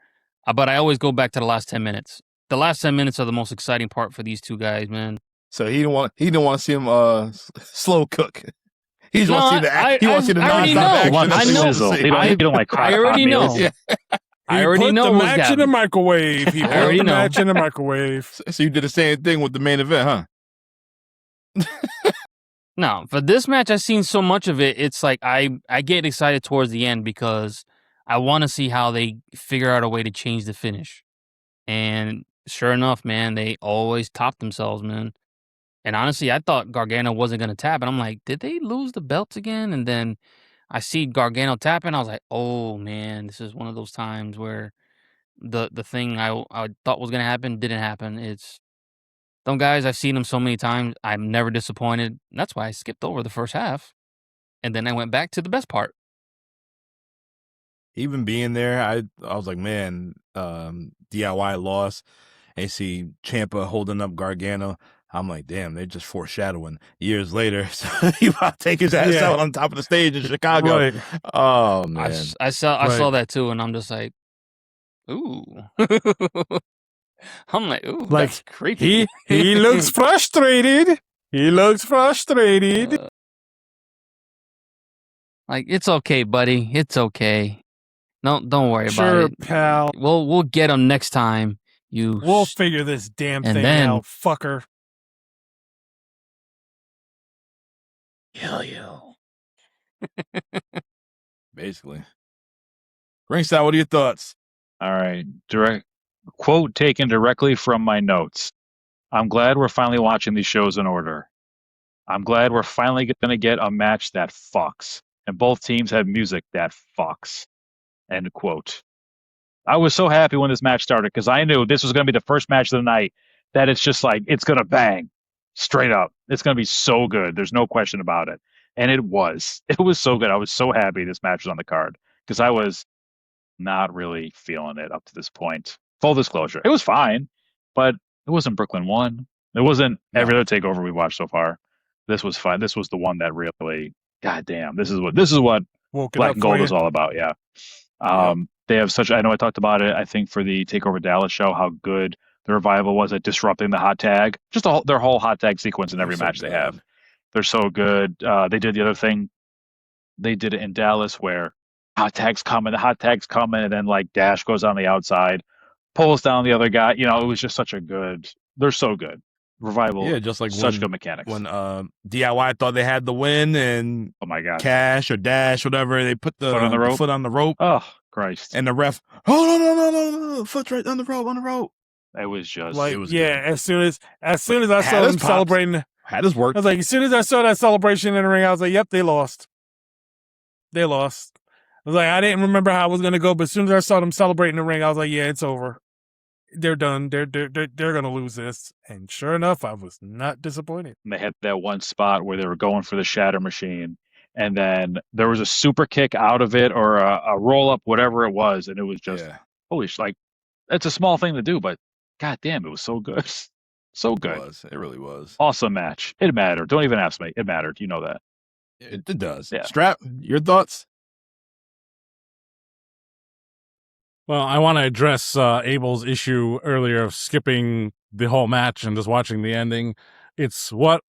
but I always go back to the last 10 minutes. The last 10 minutes are the most exciting part for these two guys, man. So he didn't want to see him slow cook. He just wants to see the act. He wants to see the I nonstop already action. know. He wants the sizzle. He don't like I crock already pot know. meals. Yeah. I already know the what's match in happening. the microwave. He put already the know. match in the microwave. So you did the same thing with the main event, huh? No, for this match, I've seen so much of it. It's like I get excited towards the end because I want to see how they figure out a way to change the finish. And sure enough, man, they always top themselves, man. And honestly, I thought Gargano wasn't going to tap. And I'm like, did they lose the belts again? And then I see Gargano tapping. I was like, oh, man, this is one of those times where the thing I thought was going to happen didn't happen. It's them guys, I've seen them so many times. I'm never disappointed. That's why I skipped over the first half. And then I went back to the best part. Even being there, I was like, man, DIY lost. And you see Ciampa holding up Gargano. I'm like, damn, they're just foreshadowing years later. So he about to take his ass out on top of the stage in Chicago. Right. Oh man, I saw that too, and I'm just like, ooh. I'm like, ooh, Like, that's creepy. He looks frustrated. He looks frustrated. Like, it's okay, buddy. It's okay. No, don't worry about Sure, it. pal. We'll get him next time. We'll figure this damn and thing then- out, fucker. Kill you. basically. Ringside, what are your thoughts? All right. Direct quote taken directly from my notes. I'm glad we're finally watching these shows in order. I'm glad we're finally going to get a match that fucks. And both teams have music that fucks. End quote. I was so happy when this match started because I knew this was going to be the first match of the night that it's just like, it's going to bang straight up. It's going to be so good. There's no question about it. And it was. It was so good. I was so happy this match was on the card because I was not really feeling it up to this point. Full disclosure, it was fine, but it wasn't Brooklyn 1. It wasn't every other takeover we watched so far. This was fine. This was the one that really, goddamn, this is what Woke it Black up and Gold for is you. all about. Yeah. They have such. I know I talked about it. I think for the Takeover Dallas show, how good the Revival was at disrupting the hot tag. Just their whole hot tag sequence in every They're so match they good. have. They're so good. They did the other thing. They did it in Dallas where hot tags come and then like Dash goes on the outside, pulls down the other guy. You know, it was just such a good. They're so good. Revival. Yeah, just like such good mechanics. When DIY thought they had the win and Oh my god. Cash or Dash, whatever, they put the Foot on the rope. Oh Christ. and the ref, oh no, foot's right on the rope. It was just. Like, it was yeah, good. as soon as I Had saw his them pops. celebrating, Had his work. I was like, as soon as I saw that celebration in the ring, I was like, yep, they lost. They lost. I was like, I didn't remember how it was gonna go, but as soon as I saw them celebrating in the ring, I was like, yeah, it's over. They're done. They're gonna lose this. And sure enough, I was not disappointed. They had that one spot where they were going for the shatter machine, and then there was a super kick out of it or a roll up, whatever it was, and it was just holy sh! Like it's a small thing to do, but goddamn, it was so good, so good, It really was. awesome match. It mattered. Don't even ask me. It mattered. You know that. It does. Yeah. Strap, your thoughts? Well, I want to address Abel's issue earlier of skipping the whole match and just watching the ending. It's what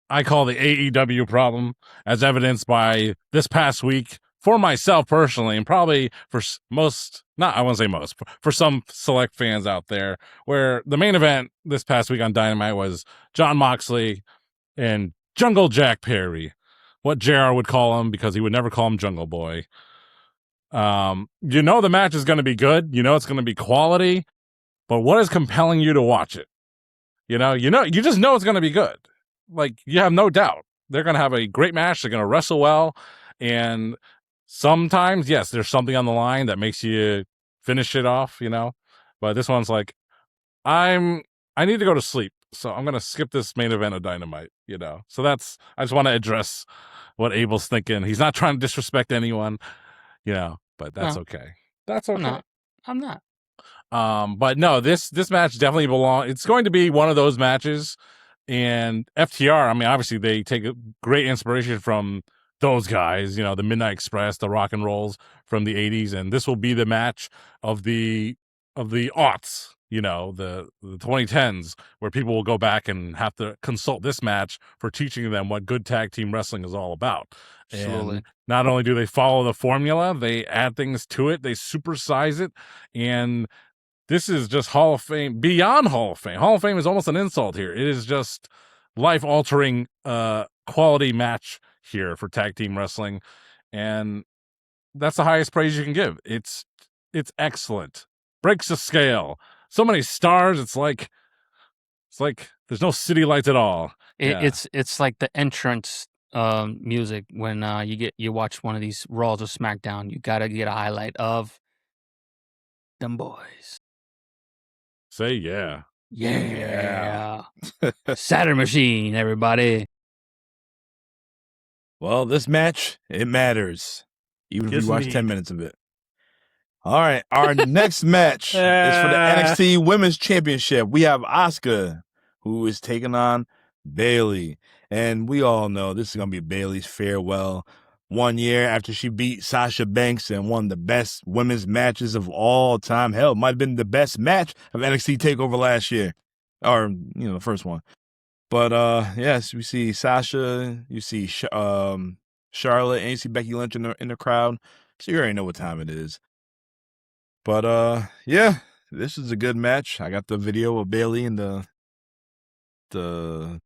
I call the AEW problem, as evidenced by this past week for myself personally, and probably for most, not I won't say most, for some select fans out there, where the main event this past week on Dynamite was Jon Moxley and Jungle Jack Perry, what JR would call him because he would never call him Jungle Boy. The match is going to be good. It's going to be quality, but what is compelling you to watch it? You just know it's going to be good. Like, you have no doubt. They're going to have a great match. They're going to wrestle well. And sometimes, yes, there's something on the line that makes you finish it off, But this one's like, I need to go to sleep, so I'm going to skip this main event of Dynamite, So I just want to address what Abel's thinking. He's not trying to disrespect anyone, but that's okay. That's okay. I'm not. But no, this match definitely belongs. It's going to be one of those matches. And FTR, I mean, obviously they take a great inspiration from those guys, the Midnight Express, the Rock and Rolls from the 80s. And this will be the match of the aughts, the 2010s, where people will go back and have to consult this match for teaching them what good tag team wrestling is all about. Absolutely. And not only do they follow the formula, they add things to it, they supersize it, and this is just Hall of Fame, beyond Hall of Fame. Hall of Fame is almost an insult here. It is just life-altering quality match here for tag team wrestling, and that's the highest praise you can give. It's excellent. Breaks the scale. So many stars. It's like there's no city lights at all. It's like the entrance music when you watch one of these Raws or SmackDown. You gotta get a highlight of them boys. Say yeah. Yeah. Saturn Machine, everybody. Well, this match, it matters. Even if you watch 10 minutes of it. All right. Our next match is for the NXT Women's Championship. We have Asuka, who is taking on Bayley. And we all know this is going to be Bayley's farewell. 1 year after she beat Sasha Banks and one of the best women's matches of all time. Hell, it might have been the best match of NXT TakeOver last year. Or, the first one. But, yes, we see Sasha, you see Charlotte, and you see Becky Lynch in the crowd. So you already know what time it is. But, yeah, this is a good match. I got the video of Bayley and the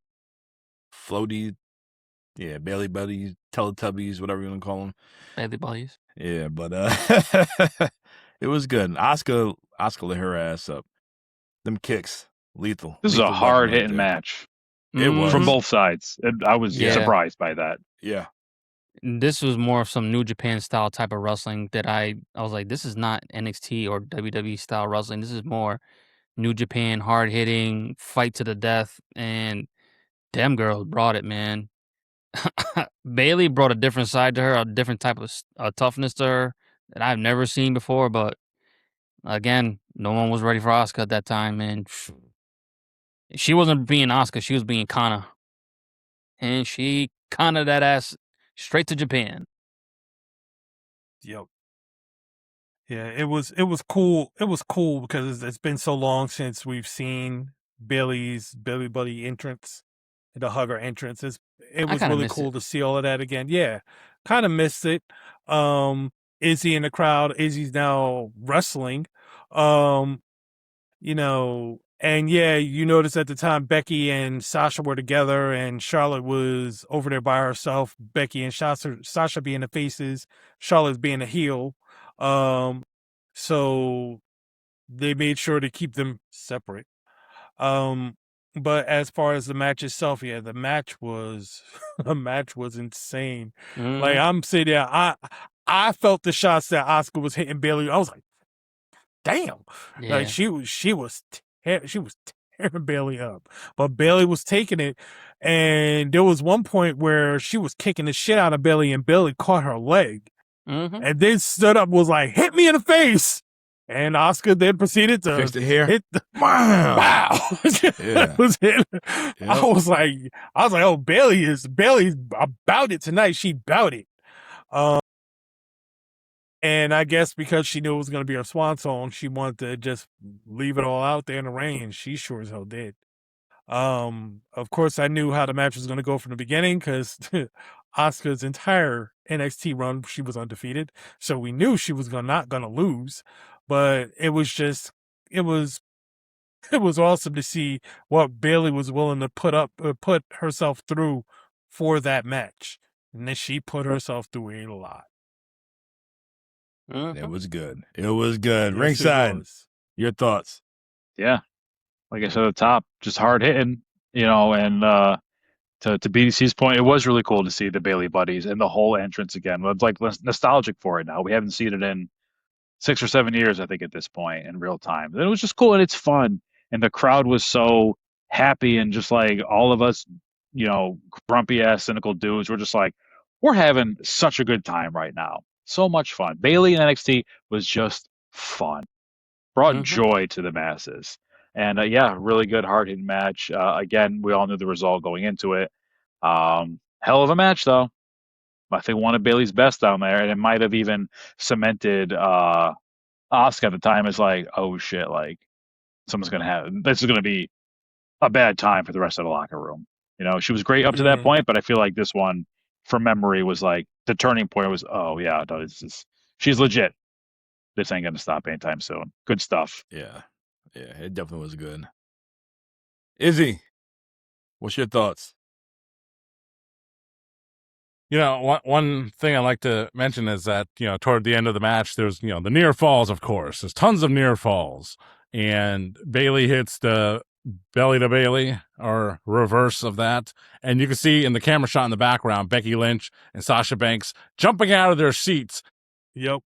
floaty, Bailey buddies, Teletubbies, whatever you want to call them. Bailey buddies. Yeah, but it was good. Asuka lit her ass up. Them kicks, lethal. This is a Lethal hard-hitting weapon match. It was. From both sides. I was surprised by that. Yeah. This was more of some New Japan style type of wrestling that I was like, this is not NXT or WWE style wrestling. This is more New Japan, hard hitting, fight to the death, and damn girl brought it, man. Bayley brought a different side to her, a different type of toughness to her that I've never seen before. But again, no one was ready for Asuka at that time, and she wasn't being Asuka; she was being Kana, and she Kana that ass straight to Japan. Yep. Yeah, it was cool. It was cool because it's been so long since we've seen Bailey's Billy Buddy entrance, the hugger entrance. It was really cool to see all of that again. Yeah, kind of missed it. Izzy in the crowd. Izzy's now wrestling. And yeah, you notice at the time Becky and Sasha were together and Charlotte was over there by herself. Becky and Sasha being the faces, Charlotte being the heel. So they made sure to keep them separate. But as far as the match itself, yeah, the match was insane. Like I'm sitting there, I felt the shots that Asuka was hitting Bayley. I was like, damn. Yeah. Like she was tearing Bayley up, but Bayley was taking it. And there was one point where she was kicking the shit out of Bayley, and Bayley caught her leg, and then stood up, was like, "Hit me in the face." And Asuka then proceeded to fix the hair. Hit Wow. That was it. Yep. I was like, oh, Bailey's about it tonight. She bout it. And I guess because she knew it was going to be her swan song, she wanted to just leave it all out there in the rain. She sure as hell did. Of course, I knew how the match was going to go from the beginning because Asuka's entire NXT run, she was undefeated. So we knew she was not going to lose. But it was it was awesome to see what Bayley was willing to put herself through for that match. And then she put herself through a lot. It was good. It was good. Yes, it Ringside, was. your thoughts? Yeah, like I said at the top, just hard hitting, and to BDC's point, it was really cool to see the Bayley buddies and the whole entrance again. It's like nostalgic for it now. We haven't seen it in 6 or 7 years, I think, at this point in real time. And it was just cool and it's fun. And the crowd was so happy and just like all of us, grumpy ass cynical dudes, we're just like, we're having such a good time right now. So much fun. Bayley in NXT was just fun. Brought joy to the masses. And yeah, really good hard hitting match. Again, we all knew the result going into it. Hell of a match though. I think one of Bayley's best down there, and it might have even cemented Asuka at the time as like, oh shit, like this is gonna be a bad time for the rest of the locker room. She was great up to that point, but I feel like this one, from memory, was like the turning point was, oh yeah, no, she's legit. This ain't gonna stop anytime soon. Good stuff. Yeah, it definitely was good. Izzy, what's your thoughts? One thing I like to mention is that, toward the end of the match, there's, the near falls, of course. There's tons of near falls. And Bayley hits the belly to Bayley, or reverse of that. And you can see in the camera shot in the background, Becky Lynch and Sasha Banks jumping out of their seats. Yep.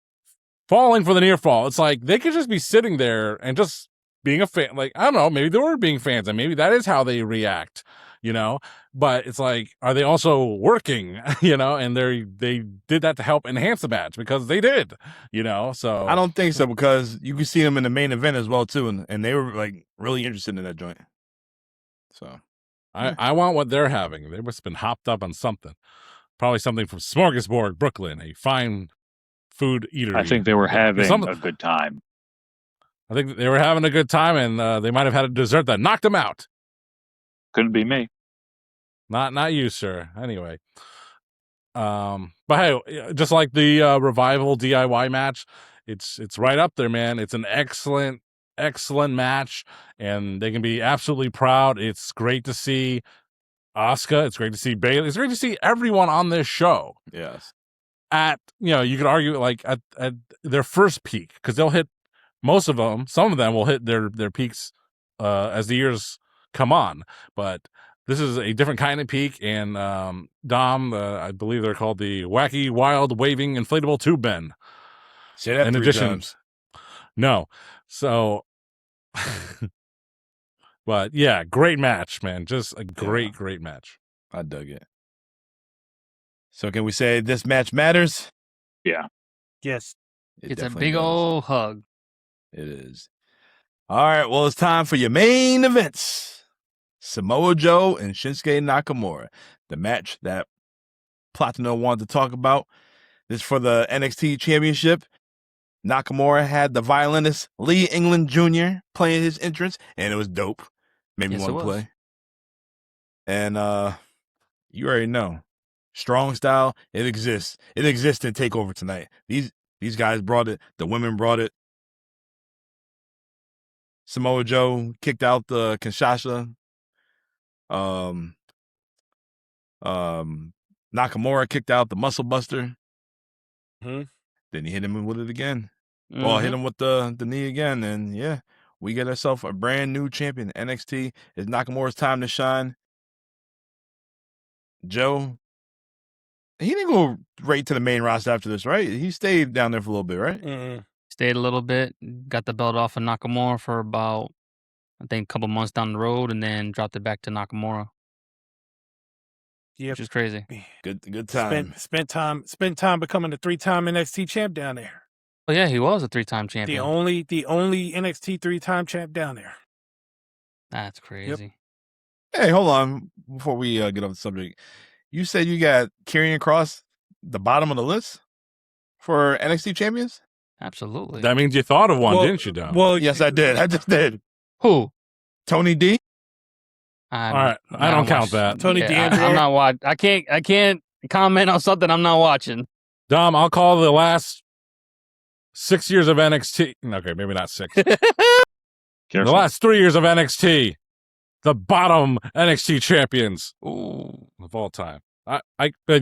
Falling for the near fall. It's like they could just be sitting there and just being a fan. Like, I don't know, maybe they were being fans and maybe that is how they react. But it's like, are they also working, and they did that to help enhance the match because they did, so. I don't think so because you can see them in the main event as well too. And they were like really interested in that joint. So I want what they're having. They must have been hopped up on something, probably something from Smorgasbord, Brooklyn, a fine food eatery. I think they were having a good time. I think they were having a good time and they might have had a dessert that knocked them out. Couldn't be me. Not you, sir. Anyway, but hey, just like the Revival DIY match, it's right up there, man. It's an excellent match, and they can be absolutely proud. It's great to see Asuka. It's great to see Bayley. It's great to see everyone on this show. Yes. At you could argue like at their first peak because they'll hit most of them. Some of them will hit their peaks as the years come on, but this is a different kind of peak, and Dom, I believe they're called the Wacky Wild Waving Inflatable Tube Men. Say that in addition, times. No. So, but yeah, great match, man. Just a great match. I dug it. So can we say this match matters? Yeah. Yes. It's a big old hug. It is. All right, well, it's time for your main events. Samoa Joe and Shinsuke Nakamura. The match that Platano wanted to talk about. This is for the NXT Championship. Nakamura had the violinist Lee England Jr. playing his entrance, and it was dope. Made me want to play. And you already know. Strong style, it exists. It exists in TakeOver tonight. These guys brought it. The women brought it. Samoa Joe kicked out the Kinshasa. Nakamura kicked out the Muscle Buster. Then he hit him with it again. Well, hit him with the knee again, and yeah, we get ourselves a brand new champion. NXT. It's Nakamura's time to shine. Joe, he didn't go right to the main roster after this, right? He stayed down there for a little bit, right? Stayed a little bit, got the belt off of Nakamura for about, I think, a couple months down the road, and then dropped it back to Nakamura. Yep. Which is crazy. Good time. Spent time becoming the 3-time NXT champ down there. Oh yeah, he was a 3-time champion. The only NXT 3-time champ down there. That's crazy. Yep. Hey, hold on before we get off the subject. You said you got Karrion Kross the bottom of the list for NXT champions? Absolutely. That means you thought of one, didn't you, Dom? Well, yes, I did. I just did. Who? Tony D. All right, I don't count that. Tony D'Angelo? I'm not watching. I can't comment on something I'm not watching. Dom, I'll call the last 6 years of NXT. Okay, maybe not 6. The Careful. last 3 years of NXT, the bottom NXT champions Ooh. of all time. But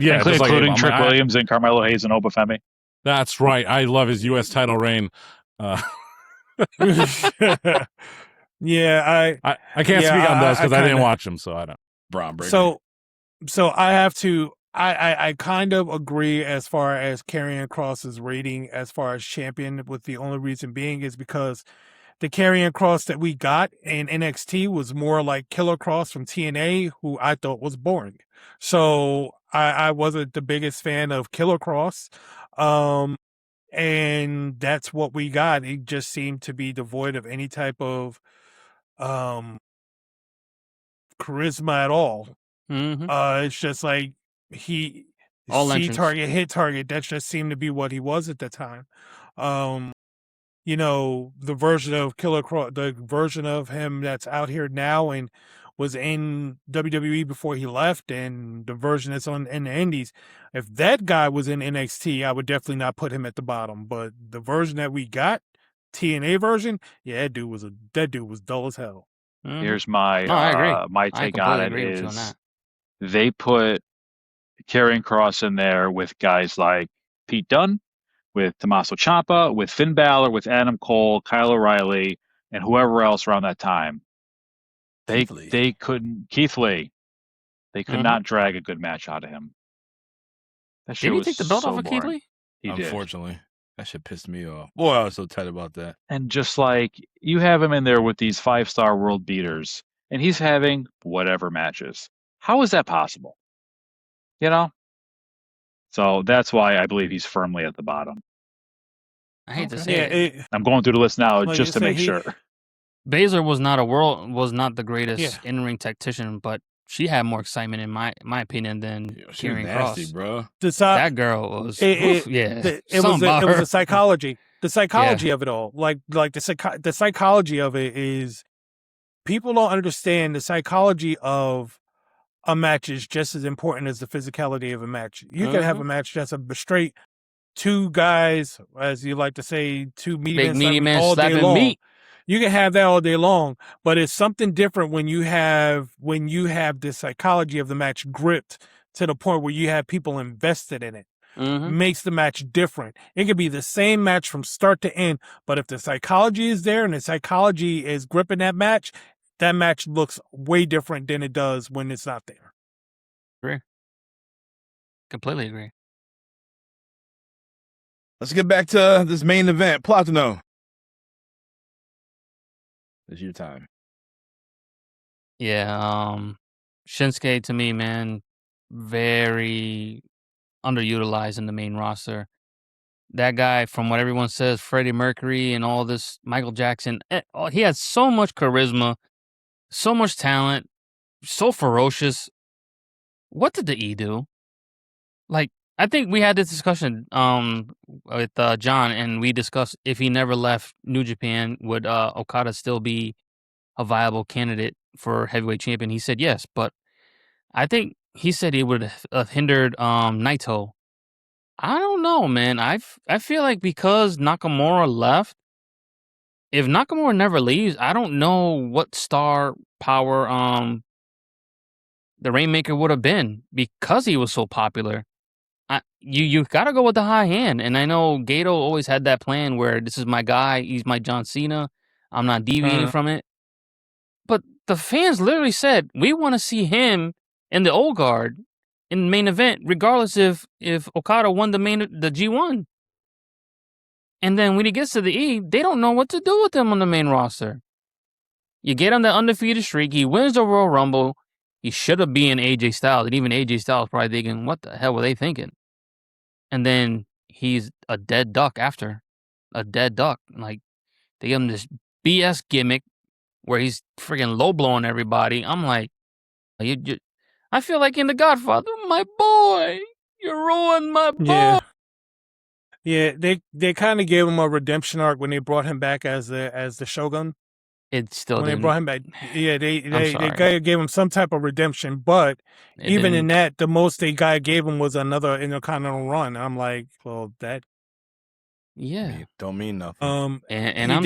yeah, including, just like Abel, Trick Williams and Carmelo Hayes and Obafemi. That's right. I love his U.S. title reign. Yeah, I can't speak on those because I didn't watch them, so I don't. Braun Breaker. So I have to. I kind of agree as far as Karrion Kross's rating as far as champion. With the only reason being is because the Karrion Kross that we got in NXT was more like Killer Kross from TNA, who I thought was boring. So I wasn't the biggest fan of Killer Kross. And that's what we got. He just seemed to be devoid of any type of charisma at all. Mm-hmm. It's just like he All see entrance. target, hit target. That just seemed to be what he was at the time. You know, the version of Killer Kross, the version of him that's out here now and was in WWE before he left, and the version that's in the Indies. If that guy was in NXT, I would definitely not put him at the bottom. But the version that we got, TNA version, yeah, that dude was dull as hell. Mhm. Here's my No, I agree. my I take on completely it agree with you on is that. they put Karrion Kross in there with guys like Pete Dunne, with Tommaso Ciampa, with Finn Balor, with Adam Cole, Kyle O'Reilly, and whoever else around that time. Keith Lee. They couldn't Keith Lee. They could Mhm. not drag a good match out of him. That shit Did he was take the belt so off of Keith boring. Lee? He did. Unfortunately, that shit pissed me off. Boy, I was so tight about that. And just like you have him in there with these 5-star world beaters, and he's having whatever matches. How is that possible? You know? So that's why I believe he's firmly at the bottom. I hate to Okay. say Yeah, it. I'm going through the list now Like just you to say, make sure. Baszler was not the greatest Yeah. in-ring tactician, but she had more excitement in my opinion than She was Karrion nasty, Kross. bro. That girl was it was the psychology. The psychology of it all. Like the psychology of it is people don't understand the psychology of a match is just as important as the physicality of a match. You can have a match that's a straight two guys, as you like to say, two big meaty men man all day slapping long. meat. You can have that all day long, but it's something different when you have the psychology of the match gripped to the point where you have people invested in it. Mm-hmm. Makes the match different. It could be the same match from start to end, but if the psychology is there and the psychology is gripping that match looks way different than it does when it's not there. Agree. Completely agree. Let's get back to this main event. Platano. It's your time. Yeah, Shinsuke to me, man, very underutilized in the main roster. That guy, from what everyone says, Freddie Mercury and all this, Michael Jackson, he had so much charisma, so much talent, so ferocious. What did the E do? Like, I think we had this discussion with John, and we discussed if he never left New Japan, would Okada still be a viable candidate for heavyweight champion? He said yes, but I think he said he would have hindered Naito. I don't know, man. I feel like because Nakamura left, if Nakamura never leaves, I don't know what star power the Rainmaker would have been because he was so popular. You got to go with the high hand, and I know Gato always had that plan where this is my guy, he's my John Cena, I'm not deviating from it. But the fans literally said we want to see him in the old guard in the main event, regardless if Okada won the G1. And then when he gets to the E, they don't know what to do with him on the main roster. You get him the undefeated streak, he wins the Royal Rumble, he should have been AJ Styles, and even AJ Styles probably thinking, what the hell were they thinking? And then he's a dead duck after. A dead duck. Like, they give him this BS gimmick where he's freaking low blowing everybody. I'm like, I feel like in The Godfather, my boy, you ruined my boy. Yeah, they kind of gave him a redemption arc when they brought him back as the Shogun. It still when they didn't. brought him back. Yeah, they sorry. gave him some type of redemption, but It even in didn't. that, the most they gave him was another Intercontinental run. I'm like, well, that Yeah. Don't mean nothing. And he I'm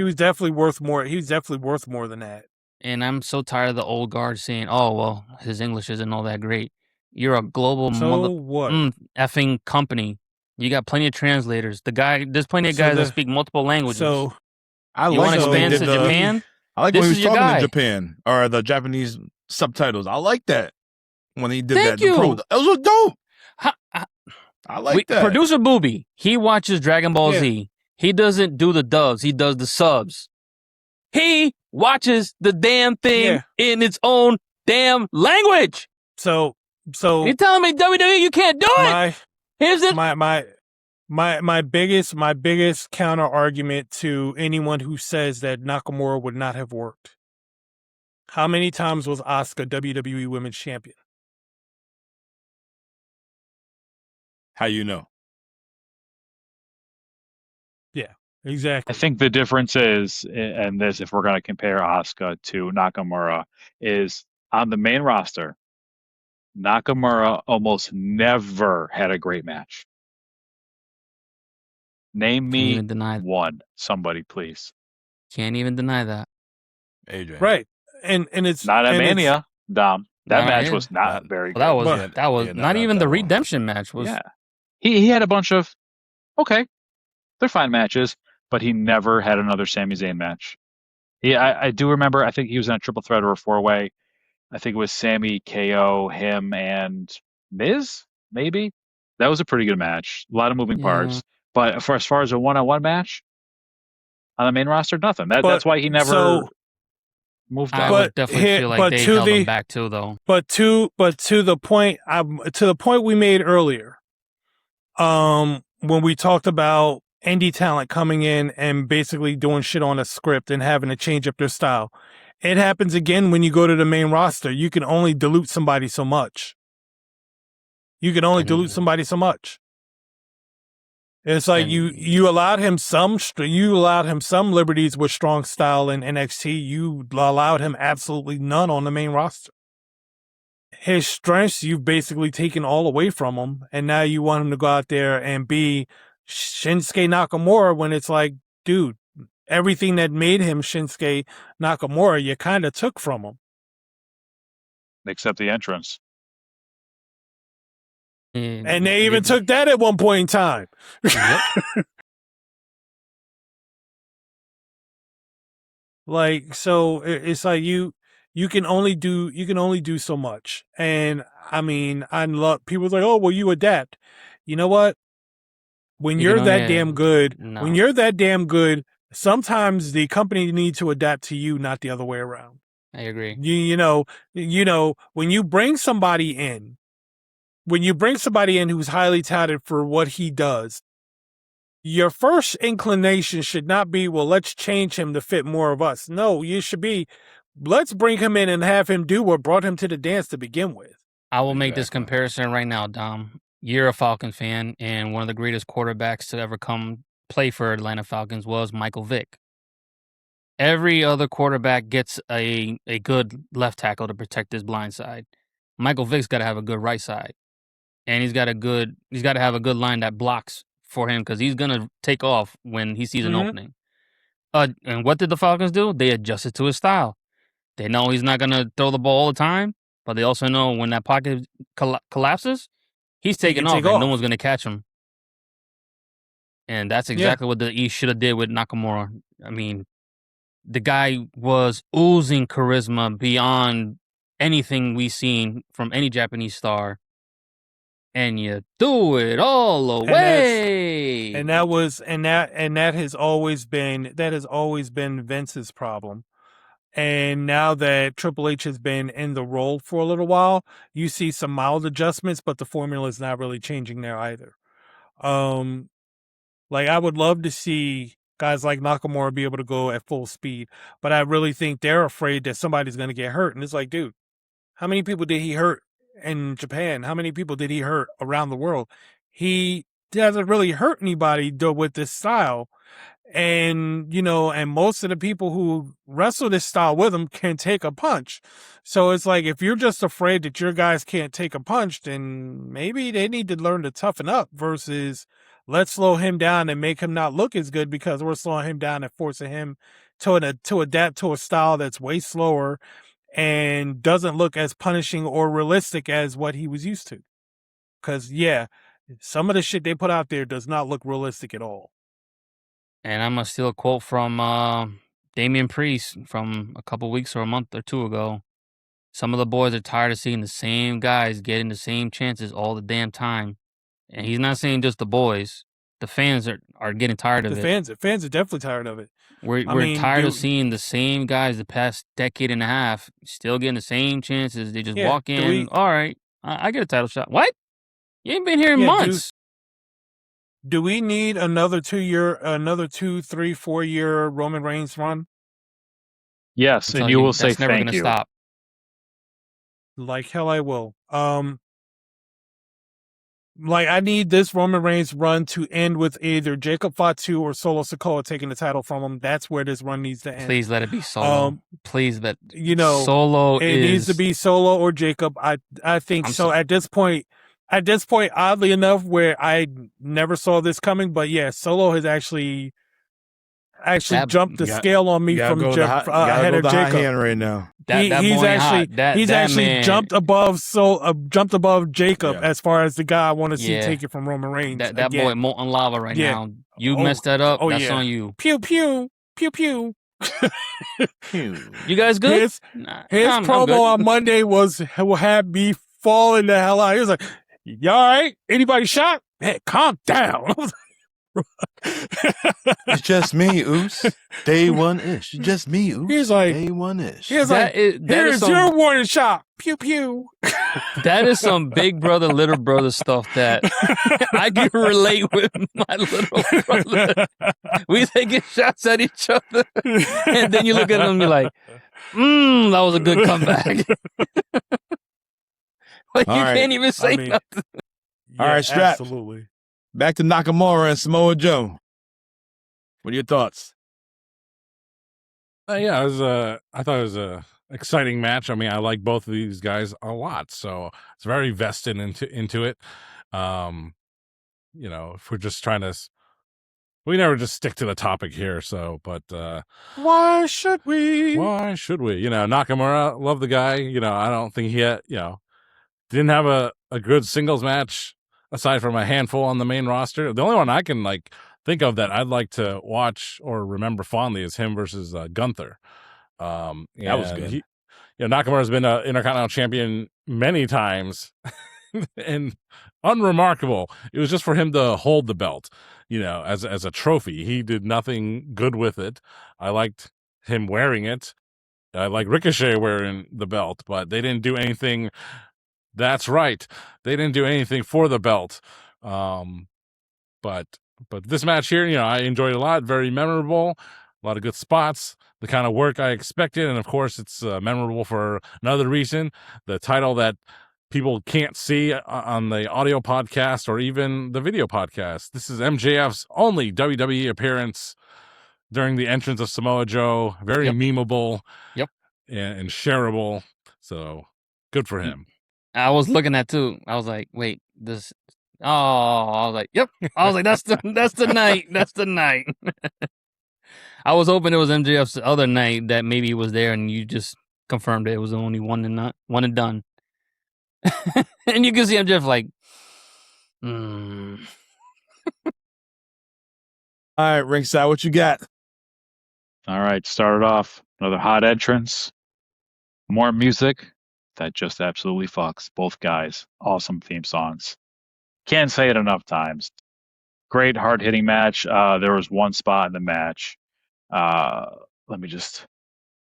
was definitely worth more. He was definitely worth more than that. And I'm so tired of the old guard saying, "Oh, well, his English isn't all that great." You're a global So what? effing company. You got plenty of translators. There's plenty of So guys that the- speak multiple languages. So I you want to like when they expand did to the- Japan? I like This when he is was your talking guy. to Japan or the Japanese subtitles. I like that when he did Thank that. you. That was dope. Ha- I like that. Producer Booby, he watches Dragon Ball Yeah. Z. He doesn't do the dubs. He does the subs. He watches the damn thing Yeah. in its own damn language. so You telling me WWE you can't do it? my Here's it. my biggest counter argument to anyone who says that Nakamura would not have worked. How many times was Asuka WWE Women's Champion? How you know? Exactly. I think the difference is, and this, if we're going to compare Asuka to Nakamura, is on the main roster, Nakamura almost never had a great match. Name Can't me even deny. one, somebody, please. Can't even deny that. AJ. Right. And it's Not at and it's- Mania, Dom. That Nah, match yeah. was not very good. Well, that was yeah, not even that the one. redemption match. Was Yeah. He had a bunch of, okay, they're fine matches, but he never had another Sami Zayn match. I do remember, I think he was in a triple threat or a four-way. I think it was Sammy, KO, him, and Miz, maybe? That was a pretty good match. A lot of moving parts. But as far as a one-on-one match on the main roster, nothing. That's why he never moved I up. would definitely feel like they held him back too, though. But to the point we made earlier, when we talked about indie talent coming in and basically doing shit on a script and having to change up their style, it happens again when you go to the main roster. You can only dilute somebody so much. It's like you allowed him some liberties with strong style in NXT. You allowed him absolutely none on the main roster. His strengths you've basically taken all away from him, and now you want him to go out there and be Shinsuke Nakamura when it's like, dude, everything that made him Shinsuke Nakamura, you kind of took from him. Except the entrance. And they even took that at one point in time. Like, so it's like you can only do so much. And I mean, I love people's like, oh, well, you adapt. You know what? When you're that damn good, sometimes the company needs to adapt to you, not the other way around. I agree. You know, when you bring somebody in who's highly touted for what he does, your first inclination should not be, well, let's change him to fit more of us. No, you should be, let's bring him in and have him do what brought him to the dance to begin with. I will make this comparison right now, Dom. You're a Falcon fan, and one of the greatest quarterbacks to ever come play for Atlanta Falcons was Michael Vick. Every other quarterback gets a good left tackle to protect his blind side. Michael Vick's got to have a good right side, and he's got to have a good line that blocks for him because he's gonna take off when he sees an opening. And what did the Falcons do? They adjusted to his style. They know he's not gonna throw the ball all the time, but they also know when that pocket collapses, he's taking off, and no one's gonna catch him. And that's exactly what the East should have did with Nakamura. I mean, the guy was oozing charisma beyond anything we've seen from any Japanese star. And you do it all the way. And that has always been Vince's problem. And now that Triple H has been in the role for a little while, you see some mild adjustments, but the formula is not really changing there either. Like I would love to see guys like Nakamura be able to go at full speed, but I really think they're afraid that somebody's going to get hurt. And it's like, dude, how many people did he hurt in Japan? How many people did he hurt around the world? He doesn't really hurt anybody with this style. And, and most of the people who wrestle this style with him can take a punch. So it's like, if you're just afraid that your guys can't take a punch, then maybe they need to learn to toughen up versus let's slow him down and make him not look as good because we're slowing him down and forcing him to adapt to a style that's way slower and doesn't look as punishing or realistic as what he was used to. Because, some of the shit they put out there does not look realistic at all. And I'm going to steal a quote from Damian Priest from a couple weeks or a month or two ago. Some of the boys are tired of seeing the same guys getting the same chances all the damn time. And he's not saying just the boys. The fans are getting tired of it. The fans are definitely tired of it. We're tired of seeing the same guys the past decade and a half still getting the same chances. They just walk in. All right, I get a title shot. What? You ain't been here in months. Do we need another 2, 3, 4 year Roman Reigns run? Yes, and you will say that's never thank gonna you. stop. Like hell I will. Like I need this Roman Reigns run to end with either Jacob Fatu or Solo Sikoa taking the title from him. That's where this run needs to end. Please let it be Solo. Please let Solo. It needs to be Solo or Jacob. I think so. At this point, oddly enough, where I never saw this coming, but Solo has actually jumped the scale on me from ahead of Jacob. High hand right now. He's actually jumped above Jacob as far as the guy I want to see take it from Roman Reigns. That boy molten lava right now. You messed that up. That's on you. Pew pew pew pew. You guys good? His promo on Monday had me falling the hell out. He was like, "You all right? Anybody shot? Hey, calm down." It's just me, Oos. Day one ish. Just me, Oos. He's like, day one ish. He's like, here's your warning shot. Pew pew. That is some big brother, little brother stuff that I can relate with my little brother. We taking shots at each other, and then you look at him and you're like, that was a good comeback. But you can't even say nothing. All right, Strap. Absolutely. Back to Nakamura and Samoa Joe. What are your thoughts? I thought it was a exciting match. I mean, I like both of these guys a lot, so it's very vested into it. If we're just trying to, we never just stick to the topic here. So, but why should we? Nakamura, love the guy. I don't think he had, didn't have a good singles match aside from a handful on the main roster. The only one I can think of that I'd like to watch or remember fondly is him versus Gunther. That was good. Nakamura's been an Intercontinental Champion many times and unremarkable. It was just for him to hold the belt, as a trophy. He did nothing good with it. I liked him wearing it. I like Ricochet wearing the belt, but they didn't do anything. That's right. They didn't do anything for the belt. But this match here, I enjoyed a lot. Very memorable. A lot of good spots. The kind of work I expected. And, of course, it's memorable for another reason. The title that people can't see on the audio podcast or even the video podcast. This is MJF's only WWE appearance during the entrance of Samoa Joe. Very memeable and shareable. So, good for him. I was looking at too. I was like, wait, this. Oh, I was like, yep. I was like, that's the night. That's the night. I was hoping it was MJF's other night that maybe he was there, and you just confirmed it was only one and done. And you can see MJF like, All right, Ringside, what you got? All right, started off another hot entrance, more music. That just absolutely fucks. Both guys. Awesome theme songs. Can't say it enough times. Great hard-hitting match. There was one spot in the match. Let me just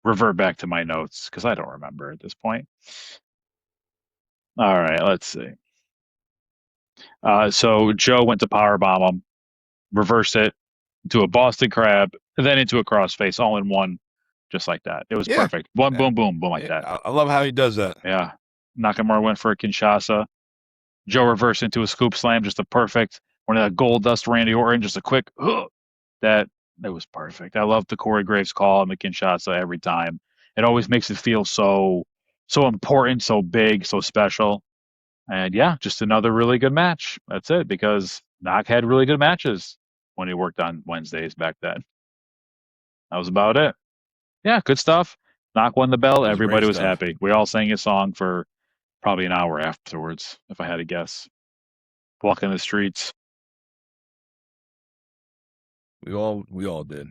revert back to my notes because I don't remember at this point. All right, let's see. So Joe went to powerbomb him, reversed it to a Boston Crab, and then into a crossface all in one. Just like that. It was perfect. Boom, boom, boom, boom, like that. I love how he does that. Yeah. Nakamura went for a Kinshasa. Joe reversed into a scoop slam, just a perfect one of that gold dust Randy Orton, just a quick that It was perfect. I love the Corey Graves call and the Kinshasa every time. It always makes it feel so important, so big, so special. And yeah, just another really good match. That's it, because Knock had really good matches when he worked on Wednesdays back then. That was about it. Yeah, good stuff. Knock won the belt. was great Everybody was stuff. happy. We all sang his song for probably an hour afterwards, if I had to guess. Walking the streets. We all did.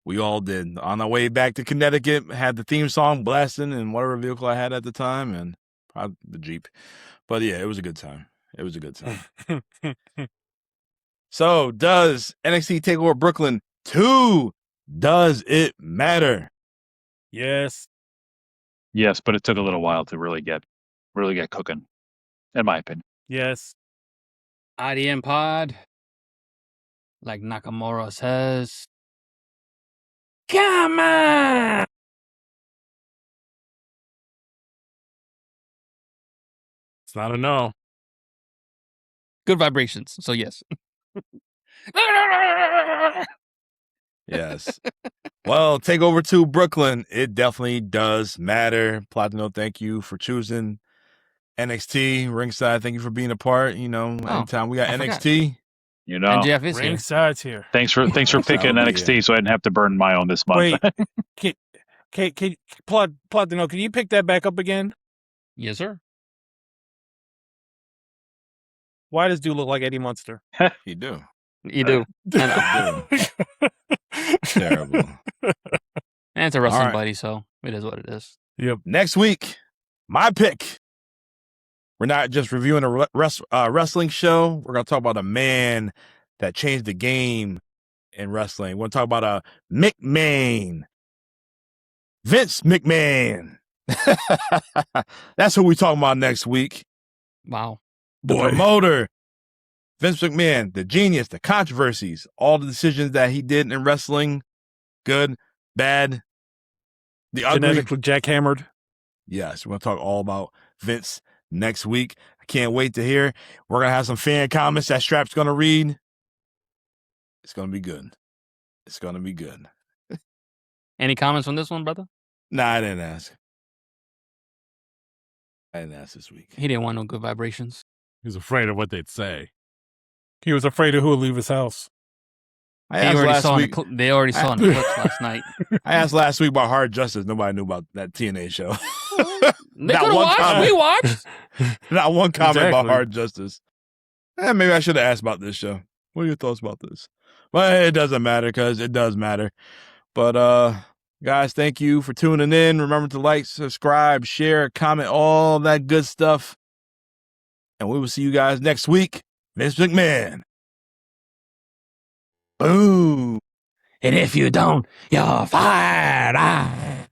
We all did. On our way back to Connecticut, had the theme song blasting in whatever vehicle I had at the time, and probably the Jeep. But yeah, it was a good time. It was a good time. So, does NXT TakeOver Brooklyn 2, does it matter? Yes. Yes, but it took a little while to really get cooking, in my opinion. Yes. IDMPOD, like Nakamura says, come on! It's not a no. Good vibrations. So yes. Yes. Well, TakeOver 2 Brooklyn, it definitely does matter. Platano, thank you for choosing NXT. Ringside, thank you for being a part. You know, anytime we got I forgot. NXT. You know, And Jeff is here. Ringside's here. thanks for picking I'll be NXT, so I didn't have to burn my own this month. Wait, can Platano, can you pick that back up again? Yes, sir. Why does dude look like Eddie Munster? You do. You do. I know. Terrible. And it's a wrestling All right. buddy, so it is what it is. Yep. Next week, my pick. We're not just reviewing a wrestling show. We're going to talk about a man that changed the game in wrestling. We're going to talk about a McMahon. Vince McMahon. That's who we're talking about next week. Wow. The promoter, Vince McMahon, the genius, the controversies, all the decisions that he did in wrestling, good, bad, the ugly. Genetically jackhammered. Yes, we're going to talk all about Vince next week. I can't wait to hear. We're going to have some fan comments that Strap's going to read. It's going to be good. It's going to be good. Any comments on this one, brother? Nah, I didn't ask. I didn't ask this week. He didn't want no good vibrations. He's afraid of what they'd say. He was afraid of who would leave his house. I They asked already last saw week. they already saw in the clips last night. I asked last week about Hard Justice. Nobody knew about that TNA show. They Not could have one watched. comment. We watched. Not one comment about Exactly. Hard Justice. Maybe I should have asked about this show. What are your thoughts about this? But it doesn't matter because it does matter. But guys, thank you for tuning in. Remember to like, subscribe, share, comment, all that good stuff. And we will see you guys next week. Vince McMahon. Boom. And if you don't, you're fired.